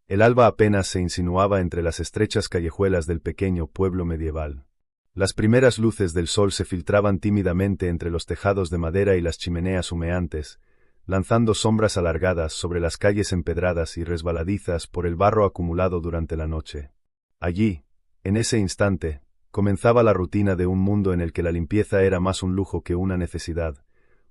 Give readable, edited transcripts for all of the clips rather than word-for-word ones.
El alba apenas se insinuaba entre las estrechas callejuelas del pequeño pueblo medieval. Las primeras luces del sol se filtraban tímidamente entre los tejados de madera y las chimeneas humeantes, lanzando sombras alargadas sobre las calles empedradas y resbaladizas por el barro acumulado durante la noche. Allí, en ese instante, comenzaba la rutina de un mundo en el que la limpieza era más un lujo que una necesidad,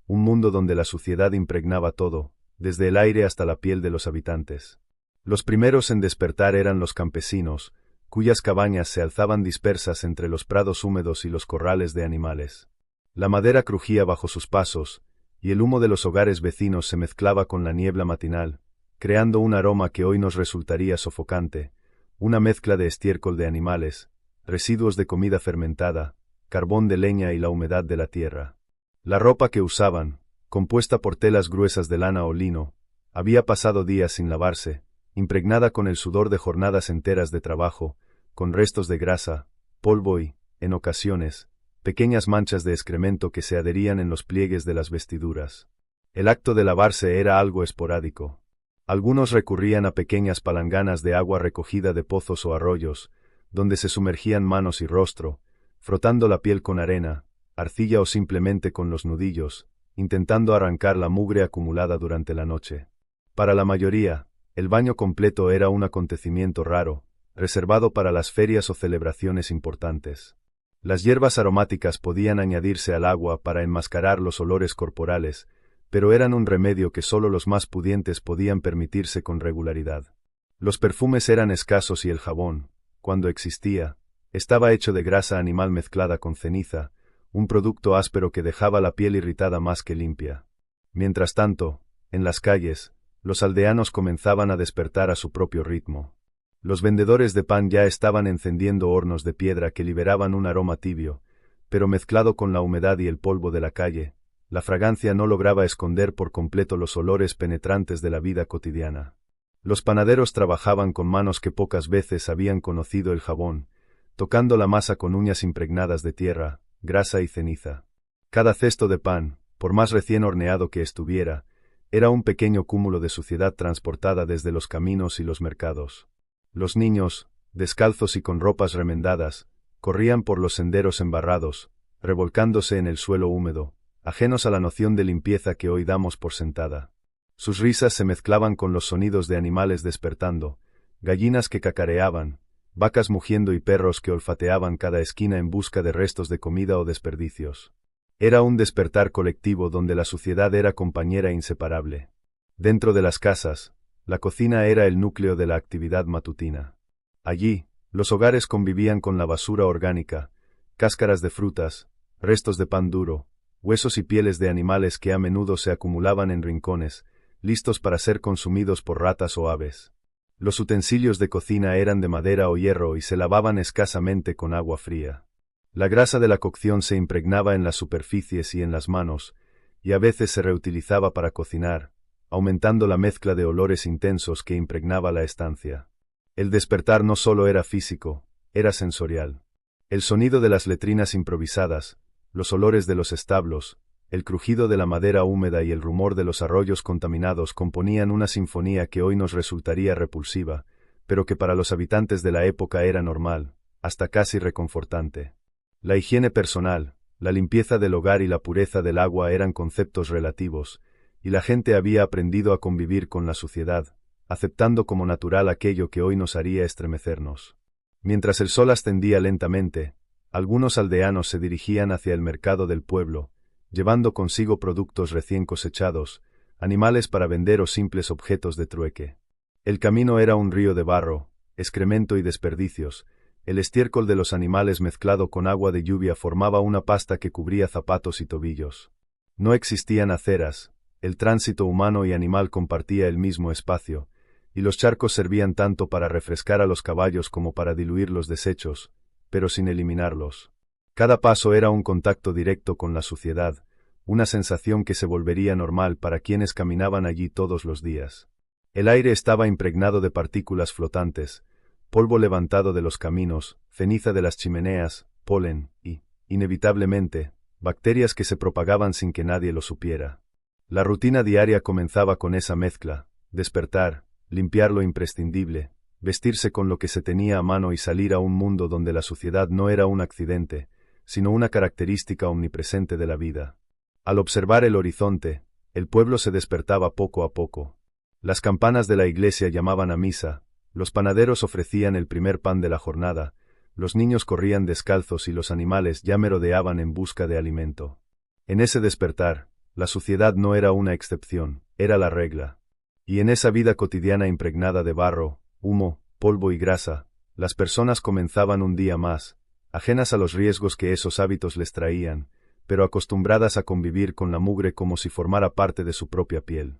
un mundo donde la suciedad impregnaba todo, desde el aire hasta la piel de los habitantes. Los primeros en despertar eran los campesinos, cuyas cabañas se alzaban dispersas entre los prados húmedos y los corrales de animales. La madera crujía bajo sus pasos, y el humo de los hogares vecinos se mezclaba con la niebla matinal, creando un aroma que hoy nos resultaría sofocante, una mezcla de estiércol de animales, residuos de comida fermentada, carbón de leña y la humedad de la tierra. La ropa que usaban, compuesta por telas gruesas de lana o lino, había pasado días sin lavarse, impregnada con el sudor de jornadas enteras de trabajo, con restos de grasa, polvo y, en ocasiones, pequeñas manchas de excremento que se adherían en los pliegues de las vestiduras. El acto de lavarse era algo esporádico. Algunos recurrían a pequeñas palanganas de agua recogida de pozos o arroyos, donde se sumergían manos y rostro, frotando la piel con arena, arcilla o simplemente con los nudillos, intentando arrancar la mugre acumulada durante la noche. Para la mayoría, el baño completo era un acontecimiento raro, reservado para las ferias o celebraciones importantes. Las hierbas aromáticas podían añadirse al agua para enmascarar los olores corporales, pero eran un remedio que solo los más pudientes podían permitirse con regularidad. Los perfumes eran escasos y el jabón, cuando existía, estaba hecho de grasa animal mezclada con ceniza, un producto áspero que dejaba la piel irritada más que limpia. Mientras tanto, en las calles, los aldeanos comenzaban a despertar a su propio ritmo. Los vendedores de pan ya estaban encendiendo hornos de piedra que liberaban un aroma tibio, pero mezclado con la humedad y el polvo de la calle, la fragancia no lograba esconder por completo los olores penetrantes de la vida cotidiana. Los panaderos trabajaban con manos que pocas veces habían conocido el jabón, tocando la masa con uñas impregnadas de tierra, grasa y ceniza. Cada cesto de pan, por más recién horneado que estuviera, era un pequeño cúmulo de suciedad transportada desde los caminos y los mercados. Los niños, descalzos y con ropas remendadas, corrían por los senderos embarrados, revolcándose en el suelo húmedo, ajenos a la noción de limpieza que hoy damos por sentada. Sus risas se mezclaban con los sonidos de animales despertando, gallinas que cacareaban, vacas mugiendo y perros que olfateaban cada esquina en busca de restos de comida o desperdicios. Era un despertar colectivo donde la suciedad era compañera inseparable. Dentro de las casas, la cocina era el núcleo de la actividad matutina. Allí, los hogares convivían con la basura orgánica, cáscaras de frutas, restos de pan duro, huesos y pieles de animales que a menudo se acumulaban en rincones, listos para ser consumidos por ratas o aves. Los utensilios de cocina eran de madera o hierro y se lavaban escasamente con agua fría. La grasa de la cocción se impregnaba en las superficies y en las manos, y a veces se reutilizaba para cocinar, aumentando la mezcla de olores intensos que impregnaba la estancia. El despertar no solo era físico, era sensorial. El sonido de las letrinas improvisadas, los olores de los establos, el crujido de la madera húmeda y el rumor de los arroyos contaminados componían una sinfonía que hoy nos resultaría repulsiva, pero que para los habitantes de la época era normal, hasta casi reconfortante. La higiene personal, la limpieza del hogar y la pureza del agua eran conceptos relativos, y la gente había aprendido a convivir con la suciedad, aceptando como natural aquello que hoy nos haría estremecernos. Mientras el sol ascendía lentamente, algunos aldeanos se dirigían hacia el mercado del pueblo, llevando consigo productos recién cosechados, animales para vender o simples objetos de trueque. El camino era un río de barro, excremento y desperdicios. El estiércol de los animales mezclado con agua de lluvia formaba una pasta que cubría zapatos y tobillos. No existían aceras, el tránsito humano y animal compartía el mismo espacio, y los charcos servían tanto para refrescar a los caballos como para diluir los desechos, pero sin eliminarlos. Cada paso era un contacto directo con la suciedad, una sensación que se volvería normal para quienes caminaban allí todos los días. El aire estaba impregnado de partículas flotantes, polvo levantado de los caminos, ceniza de las chimeneas, polen y, inevitablemente, bacterias que se propagaban sin que nadie lo supiera. La rutina diaria comenzaba con esa mezcla: despertar, limpiar lo imprescindible, vestirse con lo que se tenía a mano y salir a un mundo donde la suciedad no era un accidente, sino una característica omnipresente de la vida. Al observar el horizonte, el pueblo se despertaba poco a poco. Las campanas de la iglesia llamaban a misa, los panaderos ofrecían el primer pan de la jornada, los niños corrían descalzos y los animales ya merodeaban en busca de alimento. En ese despertar, la suciedad no era una excepción, era la regla. Y en esa vida cotidiana impregnada de barro, humo, polvo y grasa, las personas comenzaban un día más, ajenas a los riesgos que esos hábitos les traían, pero acostumbradas a convivir con la mugre como si formara parte de su propia piel.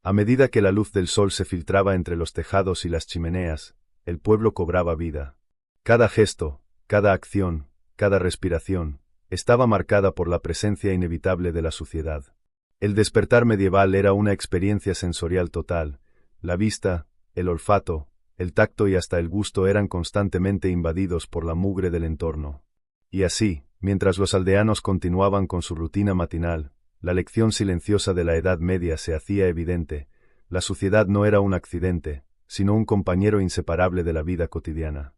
A medida que la luz del sol se filtraba entre los tejados y las chimeneas, el pueblo cobraba vida. Cada gesto, cada acción, cada respiración, estaba marcada por la presencia inevitable de la suciedad. El despertar medieval era una experiencia sensorial total. La vista, el olfato, el tacto y hasta el gusto eran constantemente invadidos por la mugre del entorno. Y así, mientras los aldeanos continuaban con su rutina matinal, la lección silenciosa de la Edad Media se hacía evidente. La suciedad no era un accidente, sino un compañero inseparable de la vida cotidiana.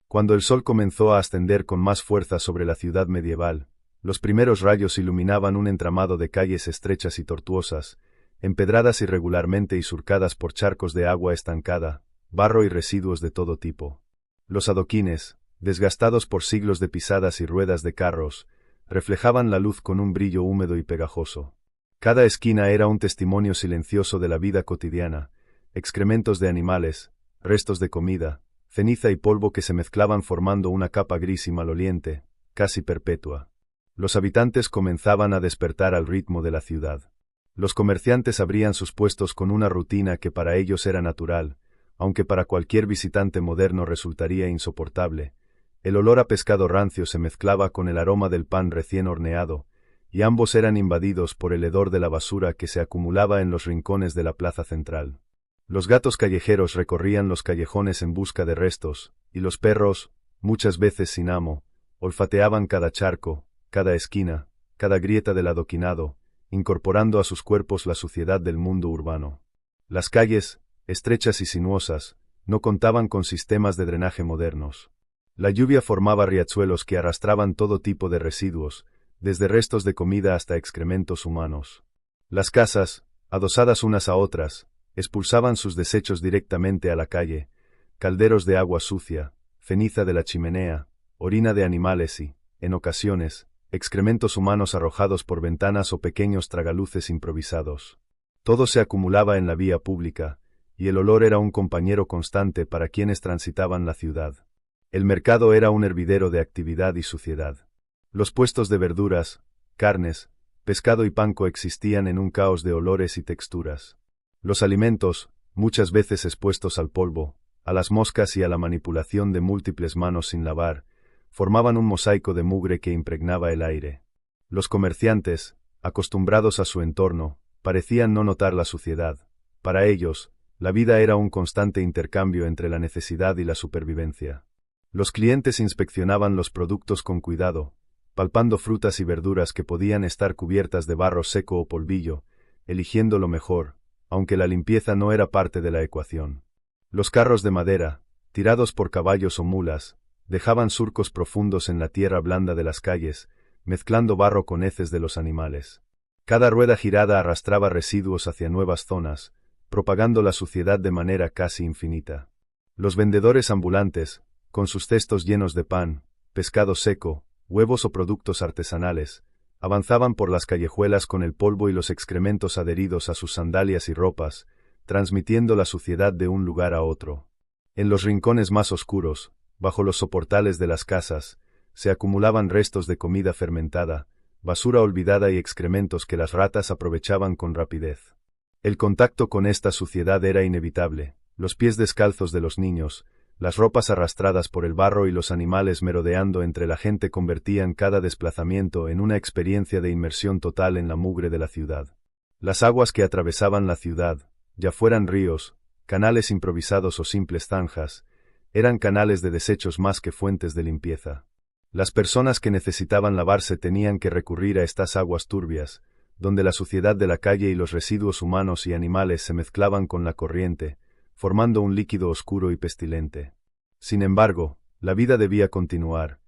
Cuando el sol comenzó a ascender con más fuerza sobre la ciudad medieval, los primeros rayos iluminaban un entramado de calles estrechas y tortuosas, empedradas irregularmente y surcadas por charcos de agua estancada, barro y residuos de todo tipo. Los adoquines, desgastados por siglos de pisadas y ruedas de carros, reflejaban la luz con un brillo húmedo y pegajoso. Cada esquina era un testimonio silencioso de la vida cotidiana, excrementos de animales, restos de comida, ceniza y polvo que se mezclaban formando una capa gris y maloliente, casi perpetua. Los habitantes comenzaban a despertar al ritmo de la ciudad. Los comerciantes abrían sus puestos con una rutina que para ellos era natural, aunque para cualquier visitante moderno resultaría insoportable. El olor a pescado rancio se mezclaba con el aroma del pan recién horneado, y ambos eran invadidos por el hedor de la basura que se acumulaba en los rincones de la plaza central. Los gatos callejeros recorrían los callejones en busca de restos, y los perros, muchas veces sin amo, olfateaban cada charco, cada esquina, cada grieta del adoquinado, incorporando a sus cuerpos la suciedad del mundo urbano. Las calles, estrechas y sinuosas, no contaban con sistemas de drenaje modernos. La lluvia formaba riachuelos que arrastraban todo tipo de residuos, desde restos de comida hasta excrementos humanos. Las casas, adosadas unas a otras, expulsaban sus desechos directamente a la calle, calderos de agua sucia, ceniza de la chimenea, orina de animales y, en ocasiones, excrementos humanos arrojados por ventanas o pequeños tragaluces improvisados. Todo se acumulaba en la vía pública, y el olor era un compañero constante para quienes transitaban la ciudad. El mercado era un hervidero de actividad y suciedad. Los puestos de verduras, carnes, pescado y pan coexistían en un caos de olores y texturas. Los alimentos, muchas veces expuestos al polvo, a las moscas y a la manipulación de múltiples manos sin lavar, formaban un mosaico de mugre que impregnaba el aire. Los comerciantes, acostumbrados a su entorno, parecían no notar la suciedad. Para ellos, la vida era un constante intercambio entre la necesidad y la supervivencia. Los clientes inspeccionaban los productos con cuidado, palpando frutas y verduras que podían estar cubiertas de barro seco o polvillo, eligiendo lo mejor, aunque la limpieza no era parte de la ecuación. Los carros de madera, tirados por caballos o mulas, dejaban surcos profundos en la tierra blanda de las calles, mezclando barro con heces de los animales. Cada rueda girada arrastraba residuos hacia nuevas zonas, propagando la suciedad de manera casi infinita. Los vendedores ambulantes, con sus cestos llenos de pan, pescado seco, huevos o productos artesanales, avanzaban por las callejuelas con el polvo y los excrementos adheridos a sus sandalias y ropas, transmitiendo la suciedad de un lugar a otro. En los rincones más oscuros, bajo los soportales de las casas, se acumulaban restos de comida fermentada, basura olvidada y excrementos que las ratas aprovechaban con rapidez. El contacto con esta suciedad era inevitable, los pies descalzos de los niños, las ropas arrastradas por el barro y los animales merodeando entre la gente convertían cada desplazamiento en una experiencia de inmersión total en la mugre de la ciudad. Las aguas que atravesaban la ciudad, ya fueran ríos, canales improvisados o simples zanjas, eran canales de desechos más que fuentes de limpieza. Las personas que necesitaban lavarse tenían que recurrir a estas aguas turbias, donde la suciedad de la calle y los residuos humanos y animales se mezclaban con la corriente, formando un líquido oscuro y pestilente. Sin embargo, la vida debía continuar.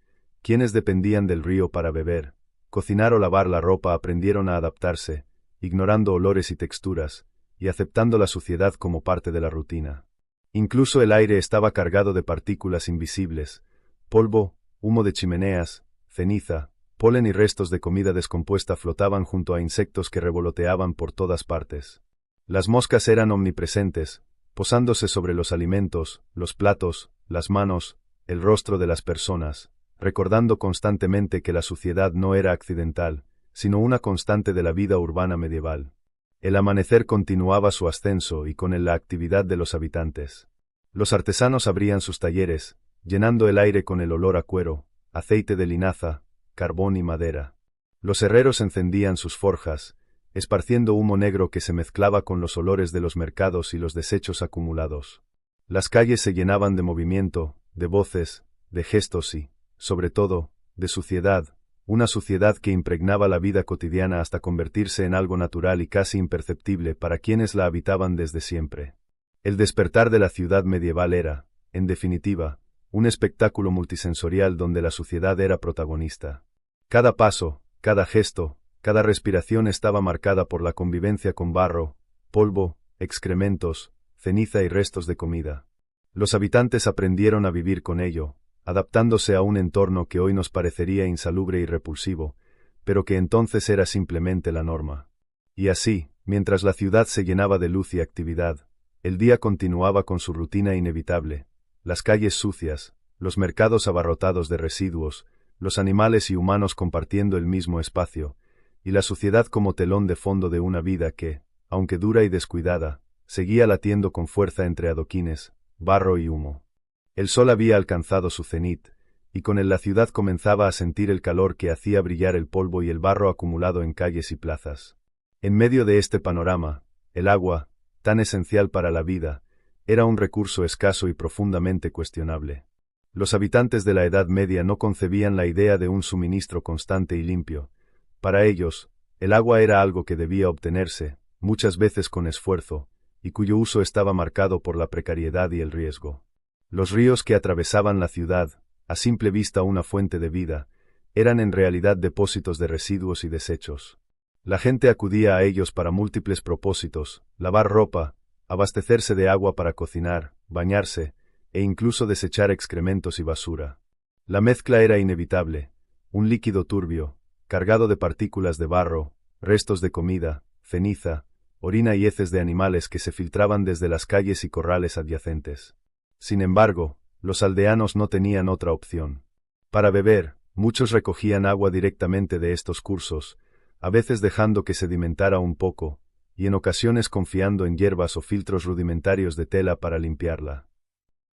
Quienes dependían del río para beber, cocinar o lavar la ropa aprendieron a adaptarse, ignorando olores y texturas, y aceptando la suciedad como parte de la rutina. Incluso el aire estaba cargado de partículas invisibles, polvo, humo de chimeneas, ceniza, polen y restos de comida descompuesta flotaban junto a insectos que revoloteaban por todas partes. Las moscas eran omnipresentes, posándose sobre los alimentos, los platos, las manos, el rostro de las personas, recordando constantemente que la suciedad no era accidental, sino una constante de la vida urbana medieval. El amanecer continuaba su ascenso y con él la actividad de los habitantes. Los artesanos abrían sus talleres, llenando el aire con el olor a cuero, aceite de linaza, carbón y madera. Los herreros encendían sus forjas, esparciendo humo negro que se mezclaba con los olores de los mercados y los desechos acumulados. Las calles se llenaban de movimiento, de voces, de gestos y, sobre todo, de suciedad, una suciedad que impregnaba la vida cotidiana hasta convertirse en algo natural y casi imperceptible para quienes la habitaban desde siempre. El despertar de la ciudad medieval era, en definitiva, un espectáculo multisensorial donde la suciedad era protagonista. Cada paso, cada gesto, cada respiración estaba marcada por la convivencia con barro, polvo, excrementos, ceniza y restos de comida. Los habitantes aprendieron a vivir con ello, adaptándose a un entorno que hoy nos parecería insalubre y repulsivo, pero que entonces era simplemente la norma. Y así, mientras la ciudad se llenaba de luz y actividad, el día continuaba con su rutina inevitable, las calles sucias, los mercados abarrotados de residuos, los animales y humanos compartiendo el mismo espacio, y la suciedad como telón de fondo de una vida que, aunque dura y descuidada, seguía latiendo con fuerza entre adoquines, barro y humo. El sol había alcanzado su cenit, y con él la ciudad comenzaba a sentir el calor que hacía brillar el polvo y el barro acumulado en calles y plazas. En medio de este panorama, el agua, tan esencial para la vida, era un recurso escaso y profundamente cuestionable. Los habitantes de la Edad Media no concebían la idea de un suministro constante y limpio. Para ellos, el agua era algo que debía obtenerse, muchas veces con esfuerzo, y cuyo uso estaba marcado por la precariedad y el riesgo. Los ríos que atravesaban la ciudad, a simple vista una fuente de vida, eran en realidad depósitos de residuos y desechos. La gente acudía a ellos para múltiples propósitos: lavar ropa, abastecerse de agua para cocinar, bañarse, e incluso desechar excrementos y basura. La mezcla era inevitable, un líquido turbio, cargado de partículas de barro, restos de comida, ceniza, orina y heces de animales que se filtraban desde las calles y corrales adyacentes. Sin embargo, los aldeanos no tenían otra opción. Para beber, muchos recogían agua directamente de estos cursos, a veces dejando que sedimentara un poco, y en ocasiones confiando en hierbas o filtros rudimentarios de tela para limpiarla.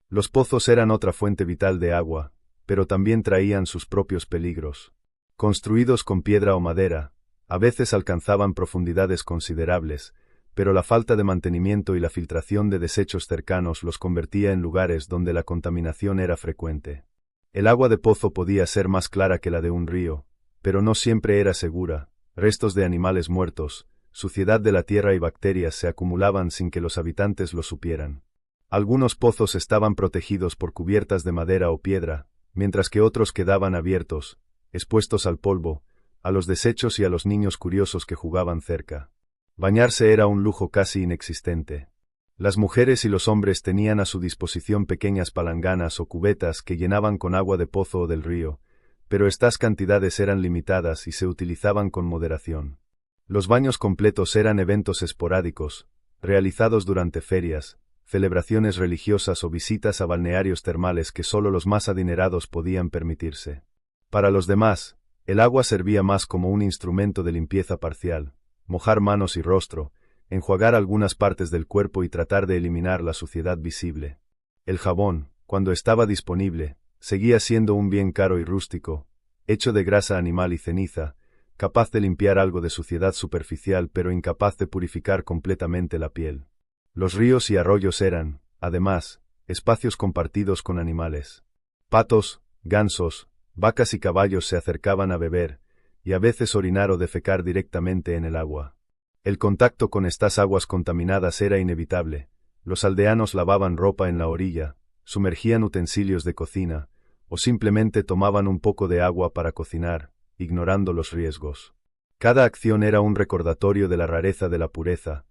Los pozos eran otra fuente vital de agua, pero también traían sus propios peligros. Construidos con piedra o madera, a veces alcanzaban profundidades considerables, pero la falta de mantenimiento y la filtración de desechos cercanos los convertía en lugares donde la contaminación era frecuente. El agua de pozo podía ser más clara que la de un río, pero no siempre era segura. Restos de animales muertos, suciedad de la tierra y bacterias se acumulaban sin que los habitantes lo supieran. Algunos pozos estaban protegidos por cubiertas de madera o piedra, mientras que otros quedaban abiertos, expuestos al polvo, a los desechos y a los niños curiosos que jugaban cerca. Bañarse era un lujo casi inexistente. Las mujeres y los hombres tenían a su disposición pequeñas palanganas o cubetas que llenaban con agua de pozo o del río, pero estas cantidades eran limitadas y se utilizaban con moderación. Los baños completos eran eventos esporádicos, realizados durante ferias, celebraciones religiosas o visitas a balnearios termales que solo los más adinerados podían permitirse. Para los demás, el agua servía más como un instrumento de limpieza parcial: mojar manos y rostro, enjuagar algunas partes del cuerpo y tratar de eliminar la suciedad visible. El jabón, cuando estaba disponible, seguía siendo un bien caro y rústico, hecho de grasa animal y ceniza, capaz de limpiar algo de suciedad superficial pero incapaz de purificar completamente la piel. Los ríos y arroyos eran, además, espacios compartidos con animales. Patos, gansos, vacas y caballos se acercaban a beber, y a veces orinar o defecar directamente en el agua. El contacto con estas aguas contaminadas era inevitable, Los aldeanos lavaban ropa en la orilla, sumergían utensilios de cocina, o simplemente tomaban un poco de agua para cocinar, ignorando los riesgos. Cada acción era un recordatorio de la rareza de la pureza.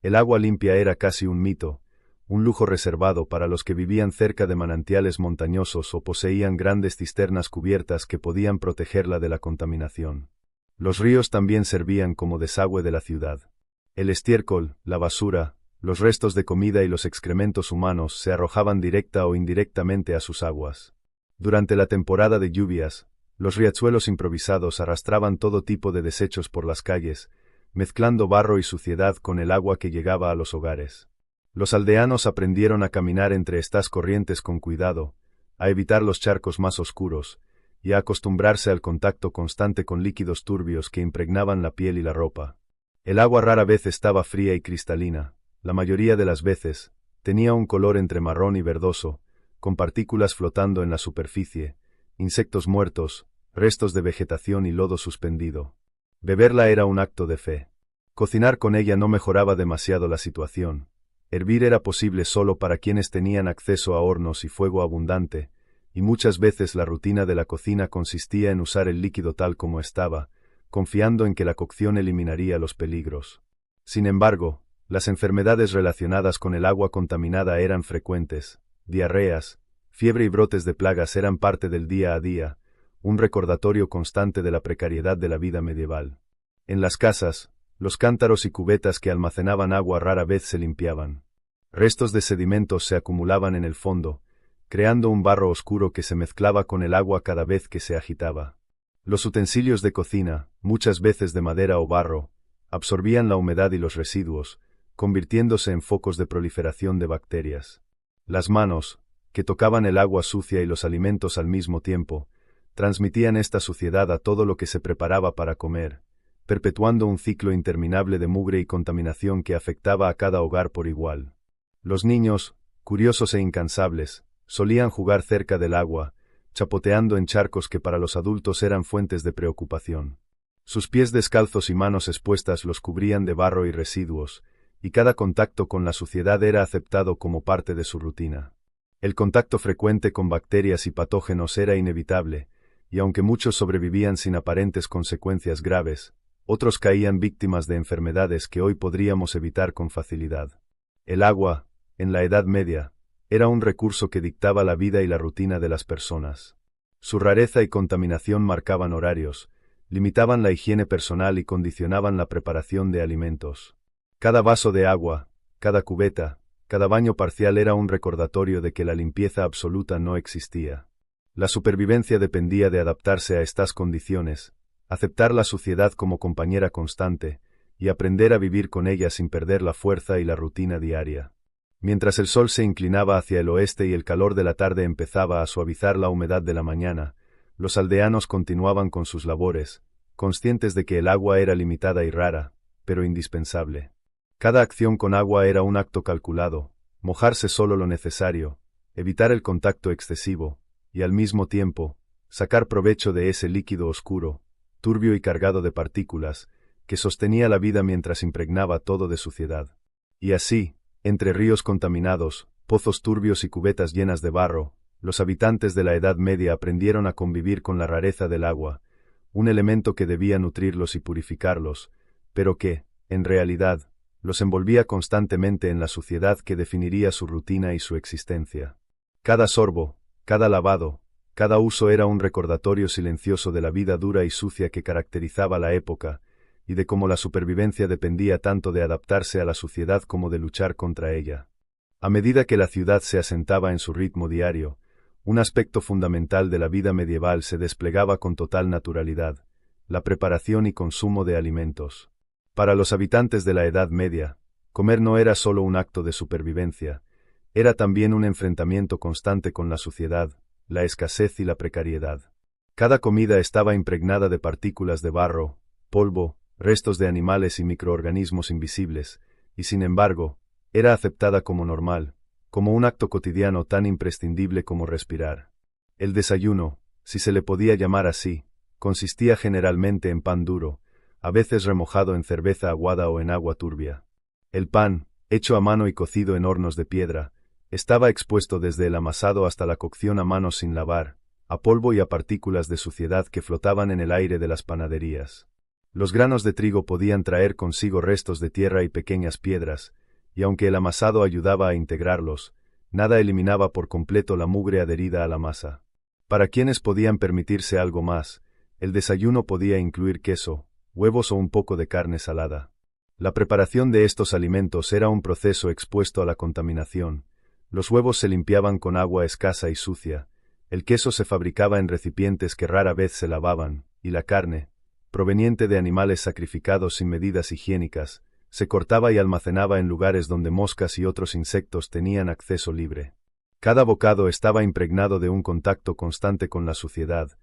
El agua limpia era casi un mito, un lujo reservado para los que vivían cerca de manantiales montañosos o poseían grandes cisternas cubiertas que podían protegerla de la contaminación. Los ríos también servían como desagüe de la ciudad. El estiércol, la basura, los restos de comida y los excrementos humanos se arrojaban directa o indirectamente a sus aguas. Durante la temporada de lluvias, los riachuelos improvisados arrastraban todo tipo de desechos por las calles, mezclando barro y suciedad con el agua que llegaba a los hogares. Los aldeanos aprendieron a caminar entre estas corrientes con cuidado, a evitar los charcos más oscuros, y a acostumbrarse al contacto constante con líquidos turbios que impregnaban la piel y la ropa. El agua rara vez estaba fría y cristalina, la mayoría de las veces, tenía un color entre marrón y verdoso, con partículas flotando en la superficie, insectos muertos, restos de vegetación y lodo suspendido. Beberla era un acto de fe. Cocinar con ella no mejoraba demasiado la situación. Hervir era posible solo para quienes tenían acceso a hornos y fuego abundante, y muchas veces la rutina de la cocina consistía en usar el líquido tal como estaba, confiando en que la cocción eliminaría los peligros. Sin embargo, las enfermedades relacionadas con el agua contaminada eran frecuentes. Diarreas, fiebre y brotes de plagas eran parte del día a día, un recordatorio constante de la precariedad de la vida medieval. En las casas, los cántaros y cubetas que almacenaban agua rara vez se limpiaban. Restos de sedimentos se acumulaban en el fondo, creando un barro oscuro que se mezclaba con el agua cada vez que se agitaba. Los utensilios de cocina, muchas veces de madera o barro, absorbían la humedad y los residuos, convirtiéndose en focos de proliferación de bacterias. Las manos, que tocaban el agua sucia y los alimentos al mismo tiempo, transmitían esta suciedad a todo lo que se preparaba para comer, perpetuando un ciclo interminable de mugre y contaminación que afectaba a cada hogar por igual. Los niños, curiosos e incansables, solían jugar cerca del agua, chapoteando en charcos que para los adultos eran fuentes de preocupación. Sus pies descalzos y manos expuestas los cubrían de barro y residuos, y cada contacto con la suciedad era aceptado como parte de su rutina. El contacto frecuente con bacterias y patógenos era inevitable, y aunque muchos sobrevivían sin aparentes consecuencias graves, otros caían víctimas de enfermedades que hoy podríamos evitar con facilidad. El agua, en la Edad Media, era un recurso que dictaba la vida y la rutina de las personas. Su rareza y contaminación marcaban horarios, limitaban la higiene personal y condicionaban la preparación de alimentos. Cada vaso de agua, cada cubeta, cada baño parcial era un recordatorio de que la limpieza absoluta no existía. La supervivencia dependía de adaptarse a estas condiciones, aceptar la suciedad como compañera constante, y aprender a vivir con ella sin perder la fuerza y la rutina diaria. Mientras el sol se inclinaba hacia el oeste y el calor de la tarde empezaba a suavizar la humedad de la mañana, los aldeanos continuaban con sus labores, conscientes de que el agua era limitada y rara, pero indispensable. Cada acción con agua era un acto calculado, mojarse solo lo necesario, evitar el contacto excesivo, y al mismo tiempo, sacar provecho de ese líquido oscuro, turbio y cargado de partículas, que sostenía la vida mientras impregnaba todo de suciedad. Y así, entre ríos contaminados, pozos turbios y cubetas llenas de barro, los habitantes de la Edad Media aprendieron a convivir con la rareza del agua, un elemento que debía nutrirlos y purificarlos, pero que, en realidad, los envolvía constantemente en la suciedad que definiría su rutina y su existencia. Cada sorbo, cada lavado, cada uso era un recordatorio silencioso de la vida dura y sucia que caracterizaba la época, y de cómo la supervivencia dependía tanto de adaptarse a la suciedad como de luchar contra ella. A medida que la ciudad se asentaba en su ritmo diario, un aspecto fundamental de la vida medieval se desplegaba con total naturalidad: la preparación y consumo de alimentos. Para los habitantes de la Edad Media, comer no era solo un acto de supervivencia, era también un enfrentamiento constante con la suciedad, la escasez y la precariedad. Cada comida estaba impregnada de partículas de barro, polvo, restos de animales y microorganismos invisibles, y sin embargo, era aceptada como normal, como un acto cotidiano tan imprescindible como respirar. El desayuno, si se le podía llamar así, consistía generalmente en pan duro, a veces remojado en cerveza aguada o en agua turbia. El pan, hecho a mano y cocido en hornos de piedra, estaba expuesto desde el amasado hasta la cocción a mano sin lavar, a polvo y a partículas de suciedad que flotaban en el aire de las panaderías. Los granos de trigo podían traer consigo restos de tierra y pequeñas piedras, y aunque el amasado ayudaba a integrarlos, nada eliminaba por completo la mugre adherida a la masa. Para quienes podían permitirse algo más, el desayuno podía incluir queso, huevos o un poco de carne salada. La preparación de estos alimentos era un proceso expuesto a la contaminación. Los huevos se limpiaban con agua escasa y sucia, el queso se fabricaba en recipientes que rara vez se lavaban, y la carne, proveniente de animales sacrificados sin medidas higiénicas, se cortaba y almacenaba en lugares donde moscas y otros insectos tenían acceso libre. Cada bocado estaba impregnado de un contacto constante con la suciedad,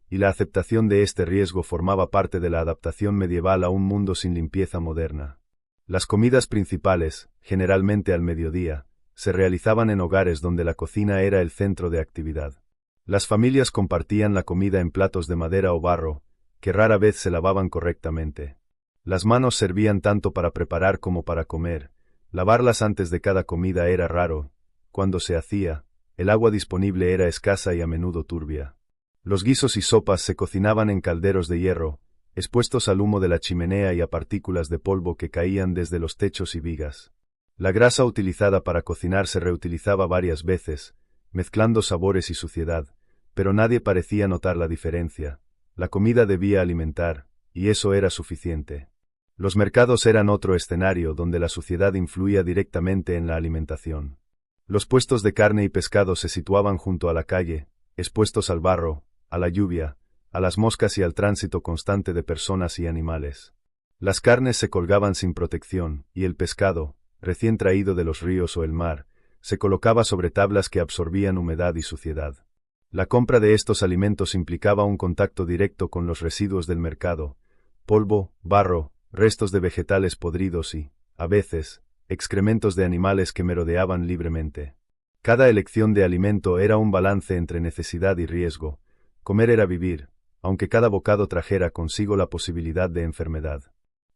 y la aceptación de este riesgo formaba parte de la adaptación medieval a un mundo sin limpieza moderna. Las comidas principales, generalmente al mediodía, se realizaban en hogares donde la cocina era el centro de actividad. Las familias compartían la comida en platos de madera o barro, que rara vez se lavaban correctamente. Las manos servían tanto para preparar como para comer. Lavarlas antes de cada comida era raro. Cuando se hacía, el agua disponible era escasa y a menudo turbia. Los guisos y sopas se cocinaban en calderos de hierro, expuestos al humo de la chimenea y a partículas de polvo que caían desde los techos y vigas. La grasa utilizada para cocinar se reutilizaba varias veces, mezclando sabores y suciedad, pero nadie parecía notar la diferencia. La comida debía alimentar, y eso era suficiente. Los mercados eran otro escenario donde la suciedad influía directamente en la alimentación. Los puestos de carne y pescado se situaban junto a la calle, expuestos al barro, a la lluvia, a las moscas y al tránsito constante de personas y animales. Las carnes se colgaban sin protección, y el pescado, recién traído de los ríos o el mar, se colocaba sobre tablas que absorbían humedad y suciedad. La compra de estos alimentos implicaba un contacto directo con los residuos del mercado, polvo, barro, restos de vegetales podridos y, a veces, excrementos de animales que merodeaban libremente. Cada elección de alimento era un balance entre necesidad y riesgo. Comer era vivir, aunque cada bocado trajera consigo la posibilidad de enfermedad.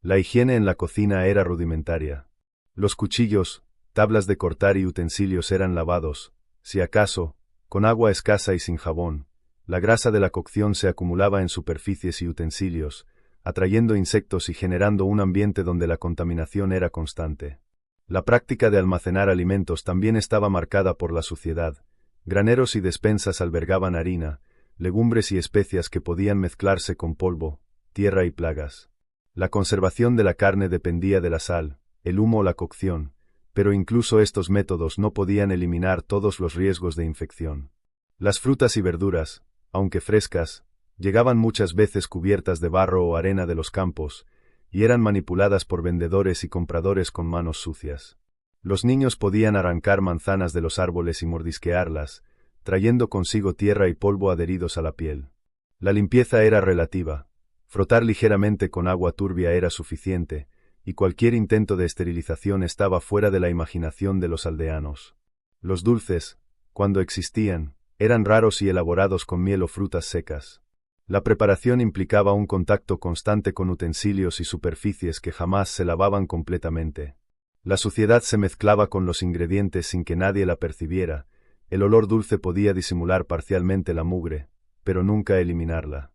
La higiene en la cocina era rudimentaria. Los cuchillos, tablas de cortar y utensilios eran lavados, si acaso, con agua escasa y sin jabón. La grasa de la cocción se acumulaba en superficies y utensilios, atrayendo insectos y generando un ambiente donde la contaminación era constante. La práctica de almacenar alimentos también estaba marcada por la suciedad. Graneros y despensas albergaban harina, legumbres y especias que podían mezclarse con polvo, tierra y plagas. La conservación de la carne dependía de la sal, el humo o la cocción, pero incluso estos métodos no podían eliminar todos los riesgos de infección. Las frutas y verduras, aunque frescas, llegaban muchas veces cubiertas de barro o arena de los campos, y eran manipuladas por vendedores y compradores con manos sucias. Los niños podían arrancar manzanas de los árboles y mordisquearlas, trayendo consigo tierra y polvo adheridos a la piel. La limpieza era relativa. Frotar ligeramente con agua turbia era suficiente, y cualquier intento de esterilización estaba fuera de la imaginación de los aldeanos. Los dulces, cuando existían, eran raros y elaborados con miel o frutas secas. La preparación implicaba un contacto constante con utensilios y superficies que jamás se lavaban completamente. La suciedad se mezclaba con los ingredientes sin que nadie la percibiera. El olor dulce podía disimular parcialmente la mugre, pero nunca eliminarla.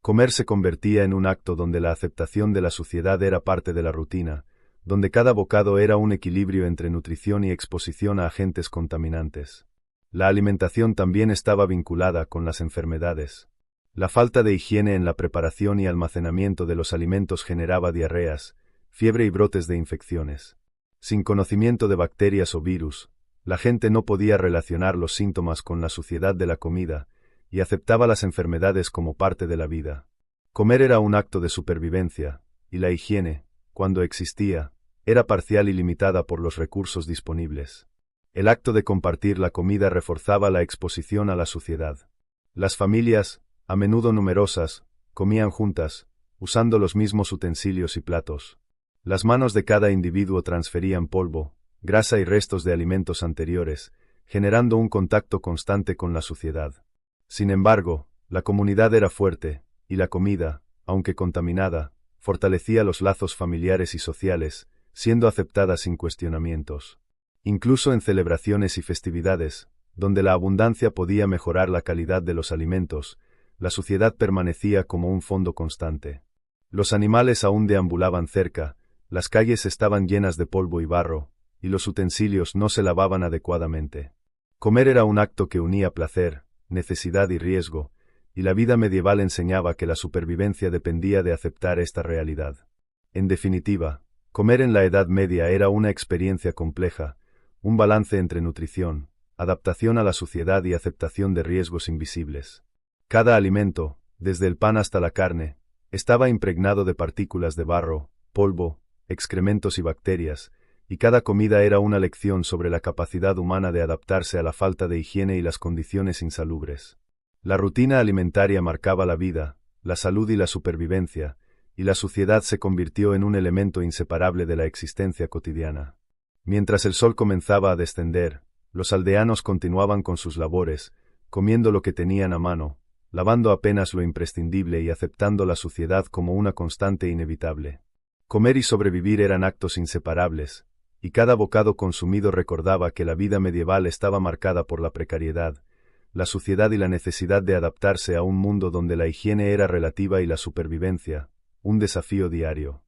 Comer se convertía en un acto donde la aceptación de la suciedad era parte de la rutina, donde cada bocado era un equilibrio entre nutrición y exposición a agentes contaminantes. La alimentación también estaba vinculada con las enfermedades. La falta de higiene en la preparación y almacenamiento de los alimentos generaba diarreas, fiebre y brotes de infecciones. Sin conocimiento de bacterias o virus, la gente no podía relacionar los síntomas con la suciedad de la comida, y aceptaba las enfermedades como parte de la vida. Comer era un acto de supervivencia, y la higiene, cuando existía, era parcial y limitada por los recursos disponibles. El acto de compartir la comida reforzaba la exposición a la suciedad. Las familias, a menudo numerosas, comían juntas, usando los mismos utensilios y platos. Las manos de cada individuo transferían polvo, grasa y restos de alimentos anteriores, generando un contacto constante con la suciedad. Sin embargo, la comunidad era fuerte, y la comida, aunque contaminada, fortalecía los lazos familiares y sociales, siendo aceptada sin cuestionamientos. Incluso en celebraciones y festividades, donde la abundancia podía mejorar la calidad de los alimentos, la suciedad permanecía como un fondo constante. Los animales aún deambulaban cerca, las calles estaban llenas de polvo y barro, y los utensilios no se lavaban adecuadamente. Comer era un acto que unía placer, necesidad y riesgo, y la vida medieval enseñaba que la supervivencia dependía de aceptar esta realidad. En definitiva, comer en la Edad Media era una experiencia compleja, un balance entre nutrición, adaptación a la suciedad y aceptación de riesgos invisibles. Cada alimento, desde el pan hasta la carne, estaba impregnado de partículas de barro, polvo, excrementos y bacterias, y cada comida era una lección sobre la capacidad humana de adaptarse a la falta de higiene y las condiciones insalubres. La rutina alimentaria marcaba la vida, la salud y la supervivencia, y la suciedad se convirtió en un elemento inseparable de la existencia cotidiana. Mientras el sol comenzaba a descender, los aldeanos continuaban con sus labores, comiendo lo que tenían a mano, lavando apenas lo imprescindible y aceptando la suciedad como una constante inevitable. Comer y sobrevivir eran actos inseparables, y cada bocado consumido recordaba que la vida medieval estaba marcada por la precariedad, la suciedad y la necesidad de adaptarse a un mundo donde la higiene era relativa y la supervivencia, un desafío diario.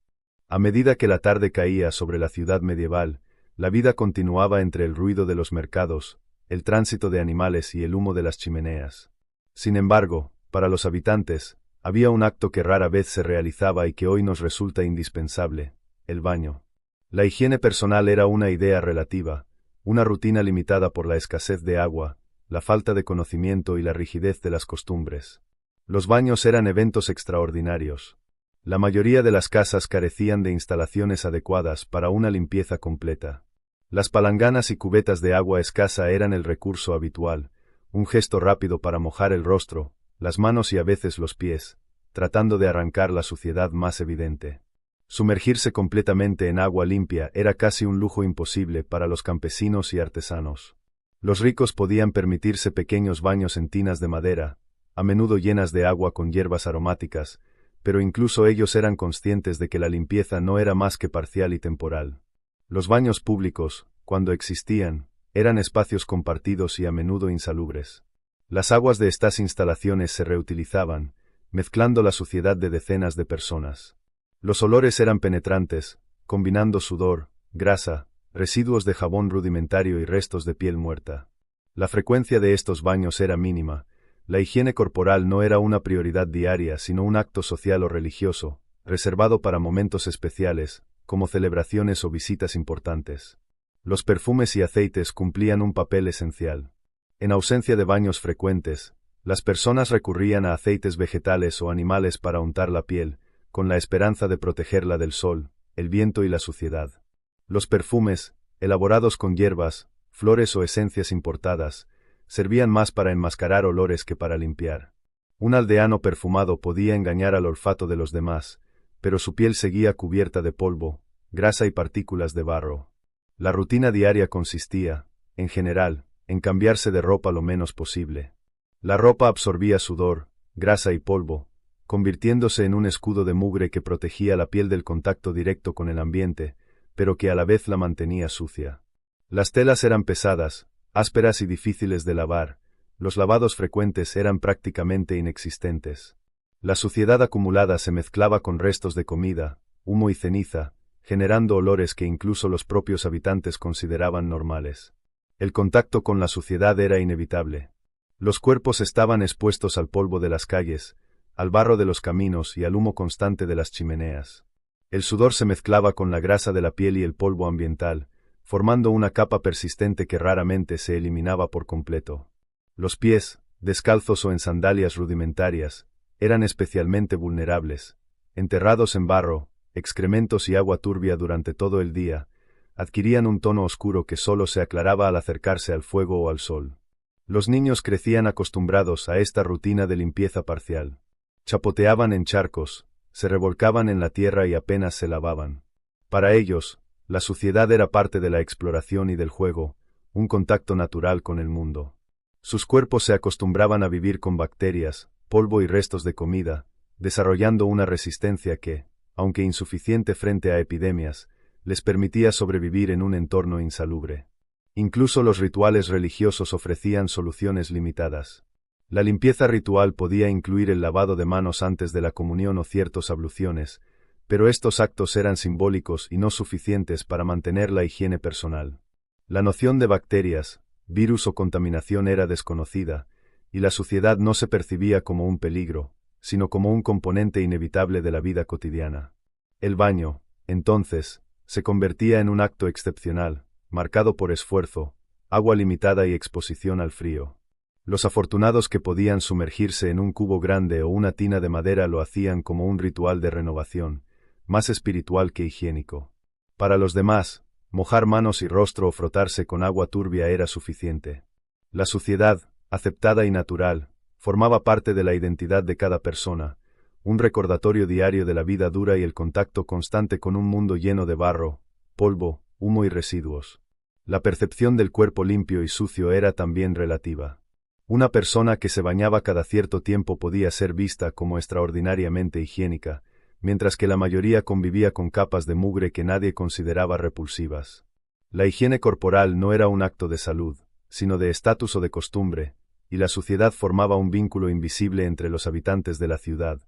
A medida que la tarde caía sobre la ciudad medieval, la vida continuaba entre el ruido de los mercados, el tránsito de animales y el humo de las chimeneas. Sin embargo, para los habitantes, había un acto que rara vez se realizaba y que hoy nos resulta indispensable: el baño. La higiene personal era una idea relativa, una rutina limitada por la escasez de agua, la falta de conocimiento y la rigidez de las costumbres. Los baños eran eventos extraordinarios. La mayoría de las casas carecían de instalaciones adecuadas para una limpieza completa. Las palanganas y cubetas de agua escasa eran el recurso habitual, un gesto rápido para mojar el rostro, las manos y a veces los pies, tratando de arrancar la suciedad más evidente. Sumergirse completamente en agua limpia era casi un lujo imposible para los campesinos y artesanos. Los ricos podían permitirse pequeños baños en tinas de madera, a menudo llenas de agua con hierbas aromáticas, pero incluso ellos eran conscientes de que la limpieza no era más que parcial y temporal. Los baños públicos, cuando existían, eran espacios compartidos y a menudo insalubres. Las aguas de estas instalaciones se reutilizaban, mezclando la suciedad de decenas de personas. Los olores eran penetrantes, combinando sudor, grasa, residuos de jabón rudimentario y restos de piel muerta. La frecuencia de estos baños era mínima. La higiene corporal no era una prioridad diaria, sino un acto social o religioso, reservado para momentos especiales, como celebraciones o visitas importantes. Los perfumes y aceites cumplían un papel esencial. En ausencia de baños frecuentes, las personas recurrían a aceites vegetales o animales para untar la piel, con la esperanza de protegerla del sol, el viento y la suciedad. Los perfumes, elaborados con hierbas, flores o esencias importadas, servían más para enmascarar olores que para limpiar. Un aldeano perfumado podía engañar al olfato de los demás, pero su piel seguía cubierta de polvo, grasa y partículas de barro. La rutina diaria consistía, en general, en cambiarse de ropa lo menos posible. La ropa absorbía sudor, grasa y polvo, convirtiéndose en un escudo de mugre que protegía la piel del contacto directo con el ambiente, pero que a la vez la mantenía sucia. Las telas eran pesadas, ásperas y difíciles de lavar, los lavados frecuentes eran prácticamente inexistentes. La suciedad acumulada se mezclaba con restos de comida, humo y ceniza, generando olores que incluso los propios habitantes consideraban normales. El contacto con la suciedad era inevitable. Los cuerpos estaban expuestos al polvo de las calles, al barro de los caminos y al humo constante de las chimeneas. El sudor se mezclaba con la grasa de la piel y el polvo ambiental, formando una capa persistente que raramente se eliminaba por completo. Los pies, descalzos o en sandalias rudimentarias, eran especialmente vulnerables. Enterrados en barro, excrementos y agua turbia durante todo el día, adquirían un tono oscuro que solo se aclaraba al acercarse al fuego o al sol. Los niños crecían acostumbrados a esta rutina de limpieza parcial. Chapoteaban en charcos, se revolcaban en la tierra y apenas se lavaban. Para ellos, la suciedad era parte de la exploración y del juego, un contacto natural con el mundo. Sus cuerpos se acostumbraban a vivir con bacterias, polvo y restos de comida, desarrollando una resistencia que, aunque insuficiente frente a epidemias, les permitía sobrevivir en un entorno insalubre. Incluso los rituales religiosos ofrecían soluciones limitadas. La limpieza ritual podía incluir el lavado de manos antes de la comunión o ciertas abluciones, pero estos actos eran simbólicos y no suficientes para mantener la higiene personal. La noción de bacterias, virus o contaminación era desconocida, y la suciedad no se percibía como un peligro, sino como un componente inevitable de la vida cotidiana. El baño, entonces, se convertía en un acto excepcional, marcado por esfuerzo, agua limitada y exposición al frío. Los afortunados que podían sumergirse en un cubo grande o una tina de madera lo hacían como un ritual de renovación, más espiritual que higiénico. Para los demás, mojar manos y rostro o frotarse con agua turbia era suficiente. La suciedad, aceptada y natural, formaba parte de la identidad de cada persona, un recordatorio diario de la vida dura y el contacto constante con un mundo lleno de barro, polvo, humo y residuos. La percepción del cuerpo limpio y sucio era también relativa. Una persona que se bañaba cada cierto tiempo podía ser vista como extraordinariamente higiénica, mientras que la mayoría convivía con capas de mugre que nadie consideraba repulsivas. La higiene corporal no era un acto de salud, sino de estatus o de costumbre, y la suciedad formaba un vínculo invisible entre los habitantes de la ciudad.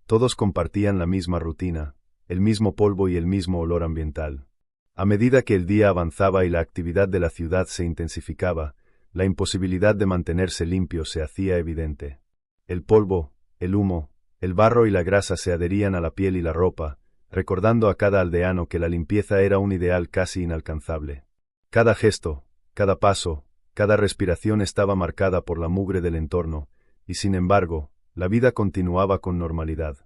Todos compartían la misma rutina, el mismo polvo y el mismo olor ambiental. A medida que el día avanzaba y la actividad de la ciudad se intensificaba, la imposibilidad de mantenerse limpio se hacía evidente. El polvo, el humo, el barro y la grasa se adherían a la piel y la ropa, recordando a cada aldeano que la limpieza era un ideal casi inalcanzable. Cada gesto, cada paso, cada respiración estaba marcada por la mugre del entorno, y sin embargo, la vida continuaba con normalidad.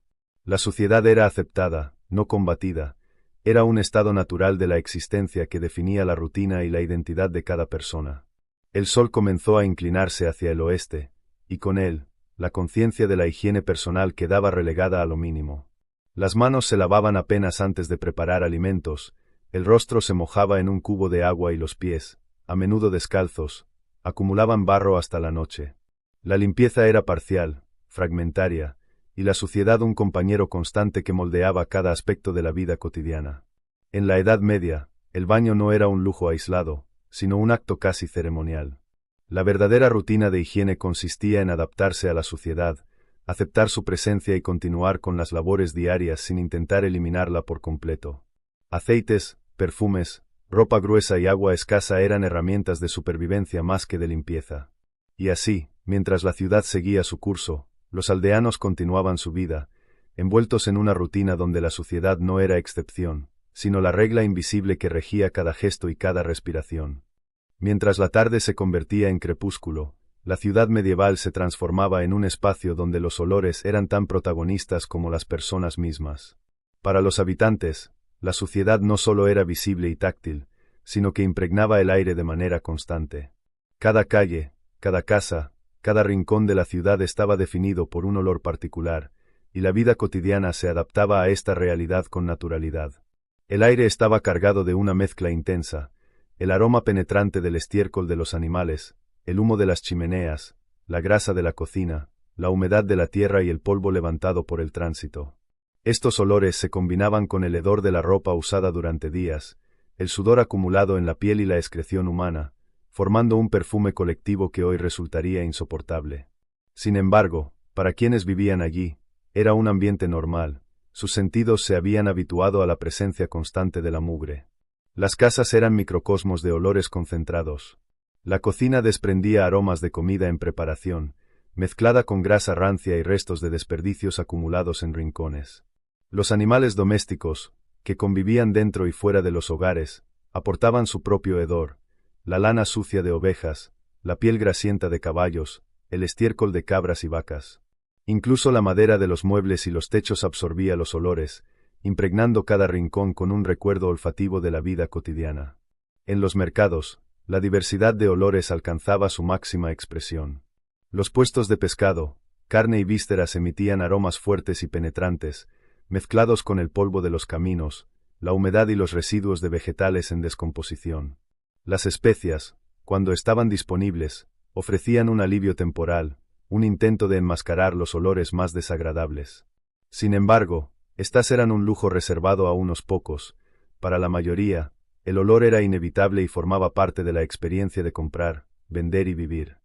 La suciedad era aceptada, no combatida, era un estado natural de la existencia que definía la rutina y la identidad de cada persona. El sol comenzó a inclinarse hacia el oeste, y con él, la conciencia de la higiene personal quedaba relegada a lo mínimo. Las manos se lavaban apenas antes de preparar alimentos, el rostro se mojaba en un cubo de agua y los pies, a menudo descalzos, acumulaban barro hasta la noche. La limpieza era parcial, fragmentaria, y la suciedad un compañero constante que moldeaba cada aspecto de la vida cotidiana. En la Edad Media, el baño no era un lujo aislado, sino un acto casi ceremonial. La verdadera rutina de higiene consistía en adaptarse a la suciedad, aceptar su presencia y continuar con las labores diarias sin intentar eliminarla por completo. Aceites, perfumes, ropa gruesa y agua escasa eran herramientas de supervivencia más que de limpieza. Y así, mientras la ciudad seguía su curso, los aldeanos continuaban su vida, envueltos en una rutina donde la suciedad no era excepción, sino la regla invisible que regía cada gesto y cada respiración. Mientras la tarde se convertía en crepúsculo, la ciudad medieval se transformaba en un espacio donde los olores eran tan protagonistas como las personas mismas. Para los habitantes, la suciedad no solo era visible y táctil, sino que impregnaba el aire de manera constante. Cada calle, cada casa, cada rincón de la ciudad estaba definido por un olor particular, y la vida cotidiana se adaptaba a esta realidad con naturalidad. El aire estaba cargado de una mezcla intensa, el aroma penetrante del estiércol de los animales, el humo de las chimeneas, la grasa de la cocina, la humedad de la tierra y el polvo levantado por el tránsito. Estos olores se combinaban con el hedor de la ropa usada durante días, el sudor acumulado en la piel y la excreción humana, formando un perfume colectivo que hoy resultaría insoportable. Sin embargo, para quienes vivían allí, era un ambiente normal, sus sentidos se habían habituado a la presencia constante de la mugre. Las casas eran microcosmos de olores concentrados. La cocina desprendía aromas de comida en preparación, mezclada con grasa rancia y restos de desperdicios acumulados en rincones. Los animales domésticos, que convivían dentro y fuera de los hogares, aportaban su propio hedor, la lana sucia de ovejas, la piel grasienta de caballos, el estiércol de cabras y vacas. Incluso la madera de los muebles y los techos absorbía los olores, impregnando cada rincón con un recuerdo olfativo de la vida cotidiana. En los mercados, la diversidad de olores alcanzaba su máxima expresión. Los puestos de pescado, carne y vísceras emitían aromas fuertes y penetrantes, mezclados con el polvo de los caminos, la humedad y los residuos de vegetales en descomposición. Las especias, cuando estaban disponibles, ofrecían un alivio temporal, un intento de enmascarar los olores más desagradables. Sin embargo, estas eran un lujo reservado a unos pocos, para la mayoría, el olor era inevitable y formaba parte de la experiencia de comprar, vender y vivir.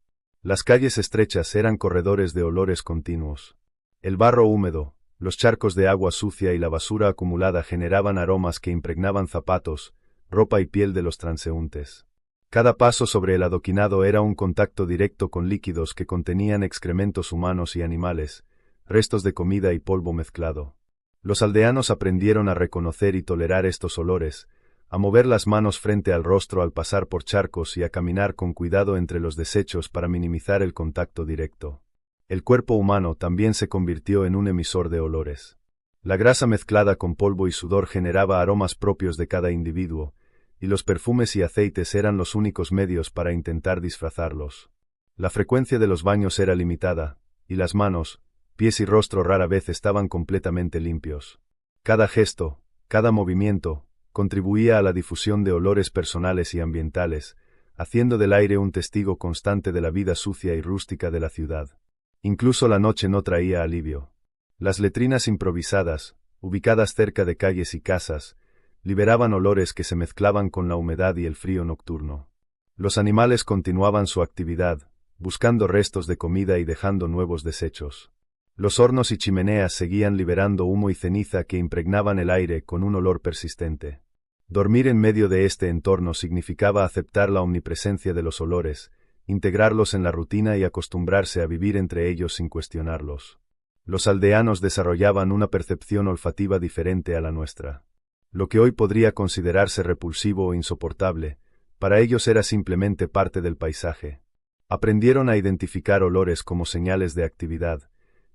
Las calles estrechas eran corredores de olores continuos. El barro húmedo, los charcos de agua sucia y la basura acumulada generaban aromas que impregnaban zapatos, ropa y piel de los transeúntes. Cada paso sobre el adoquinado era un contacto directo con líquidos que contenían excrementos humanos y animales, restos de comida y polvo mezclado. Los aldeanos aprendieron a reconocer y tolerar estos olores, a mover las manos frente al rostro al pasar por charcos y a caminar con cuidado entre los desechos para minimizar el contacto directo. El cuerpo humano también se convirtió en un emisor de olores. La grasa mezclada con polvo y sudor generaba aromas propios de cada individuo, y los perfumes y aceites eran los únicos medios para intentar disfrazarlos. La frecuencia de los baños era limitada, y las manos, pies y rostro rara vez estaban completamente limpios. Cada gesto, cada movimiento, contribuía a la difusión de olores personales y ambientales, haciendo del aire un testigo constante de la vida sucia y rústica de la ciudad. Incluso la noche no traía alivio. Las letrinas improvisadas, ubicadas cerca de calles y casas, liberaban olores que se mezclaban con la humedad y el frío nocturno. Los animales continuaban su actividad, buscando restos de comida y dejando nuevos desechos. Los hornos y chimeneas seguían liberando humo y ceniza que impregnaban el aire con un olor persistente. Dormir en medio de este entorno significaba aceptar la omnipresencia de los olores, integrarlos en la rutina y acostumbrarse a vivir entre ellos sin cuestionarlos. Los aldeanos desarrollaban una percepción olfativa diferente a la nuestra. Lo que hoy podría considerarse repulsivo o insoportable, para ellos era simplemente parte del paisaje. Aprendieron a identificar olores como señales de actividad.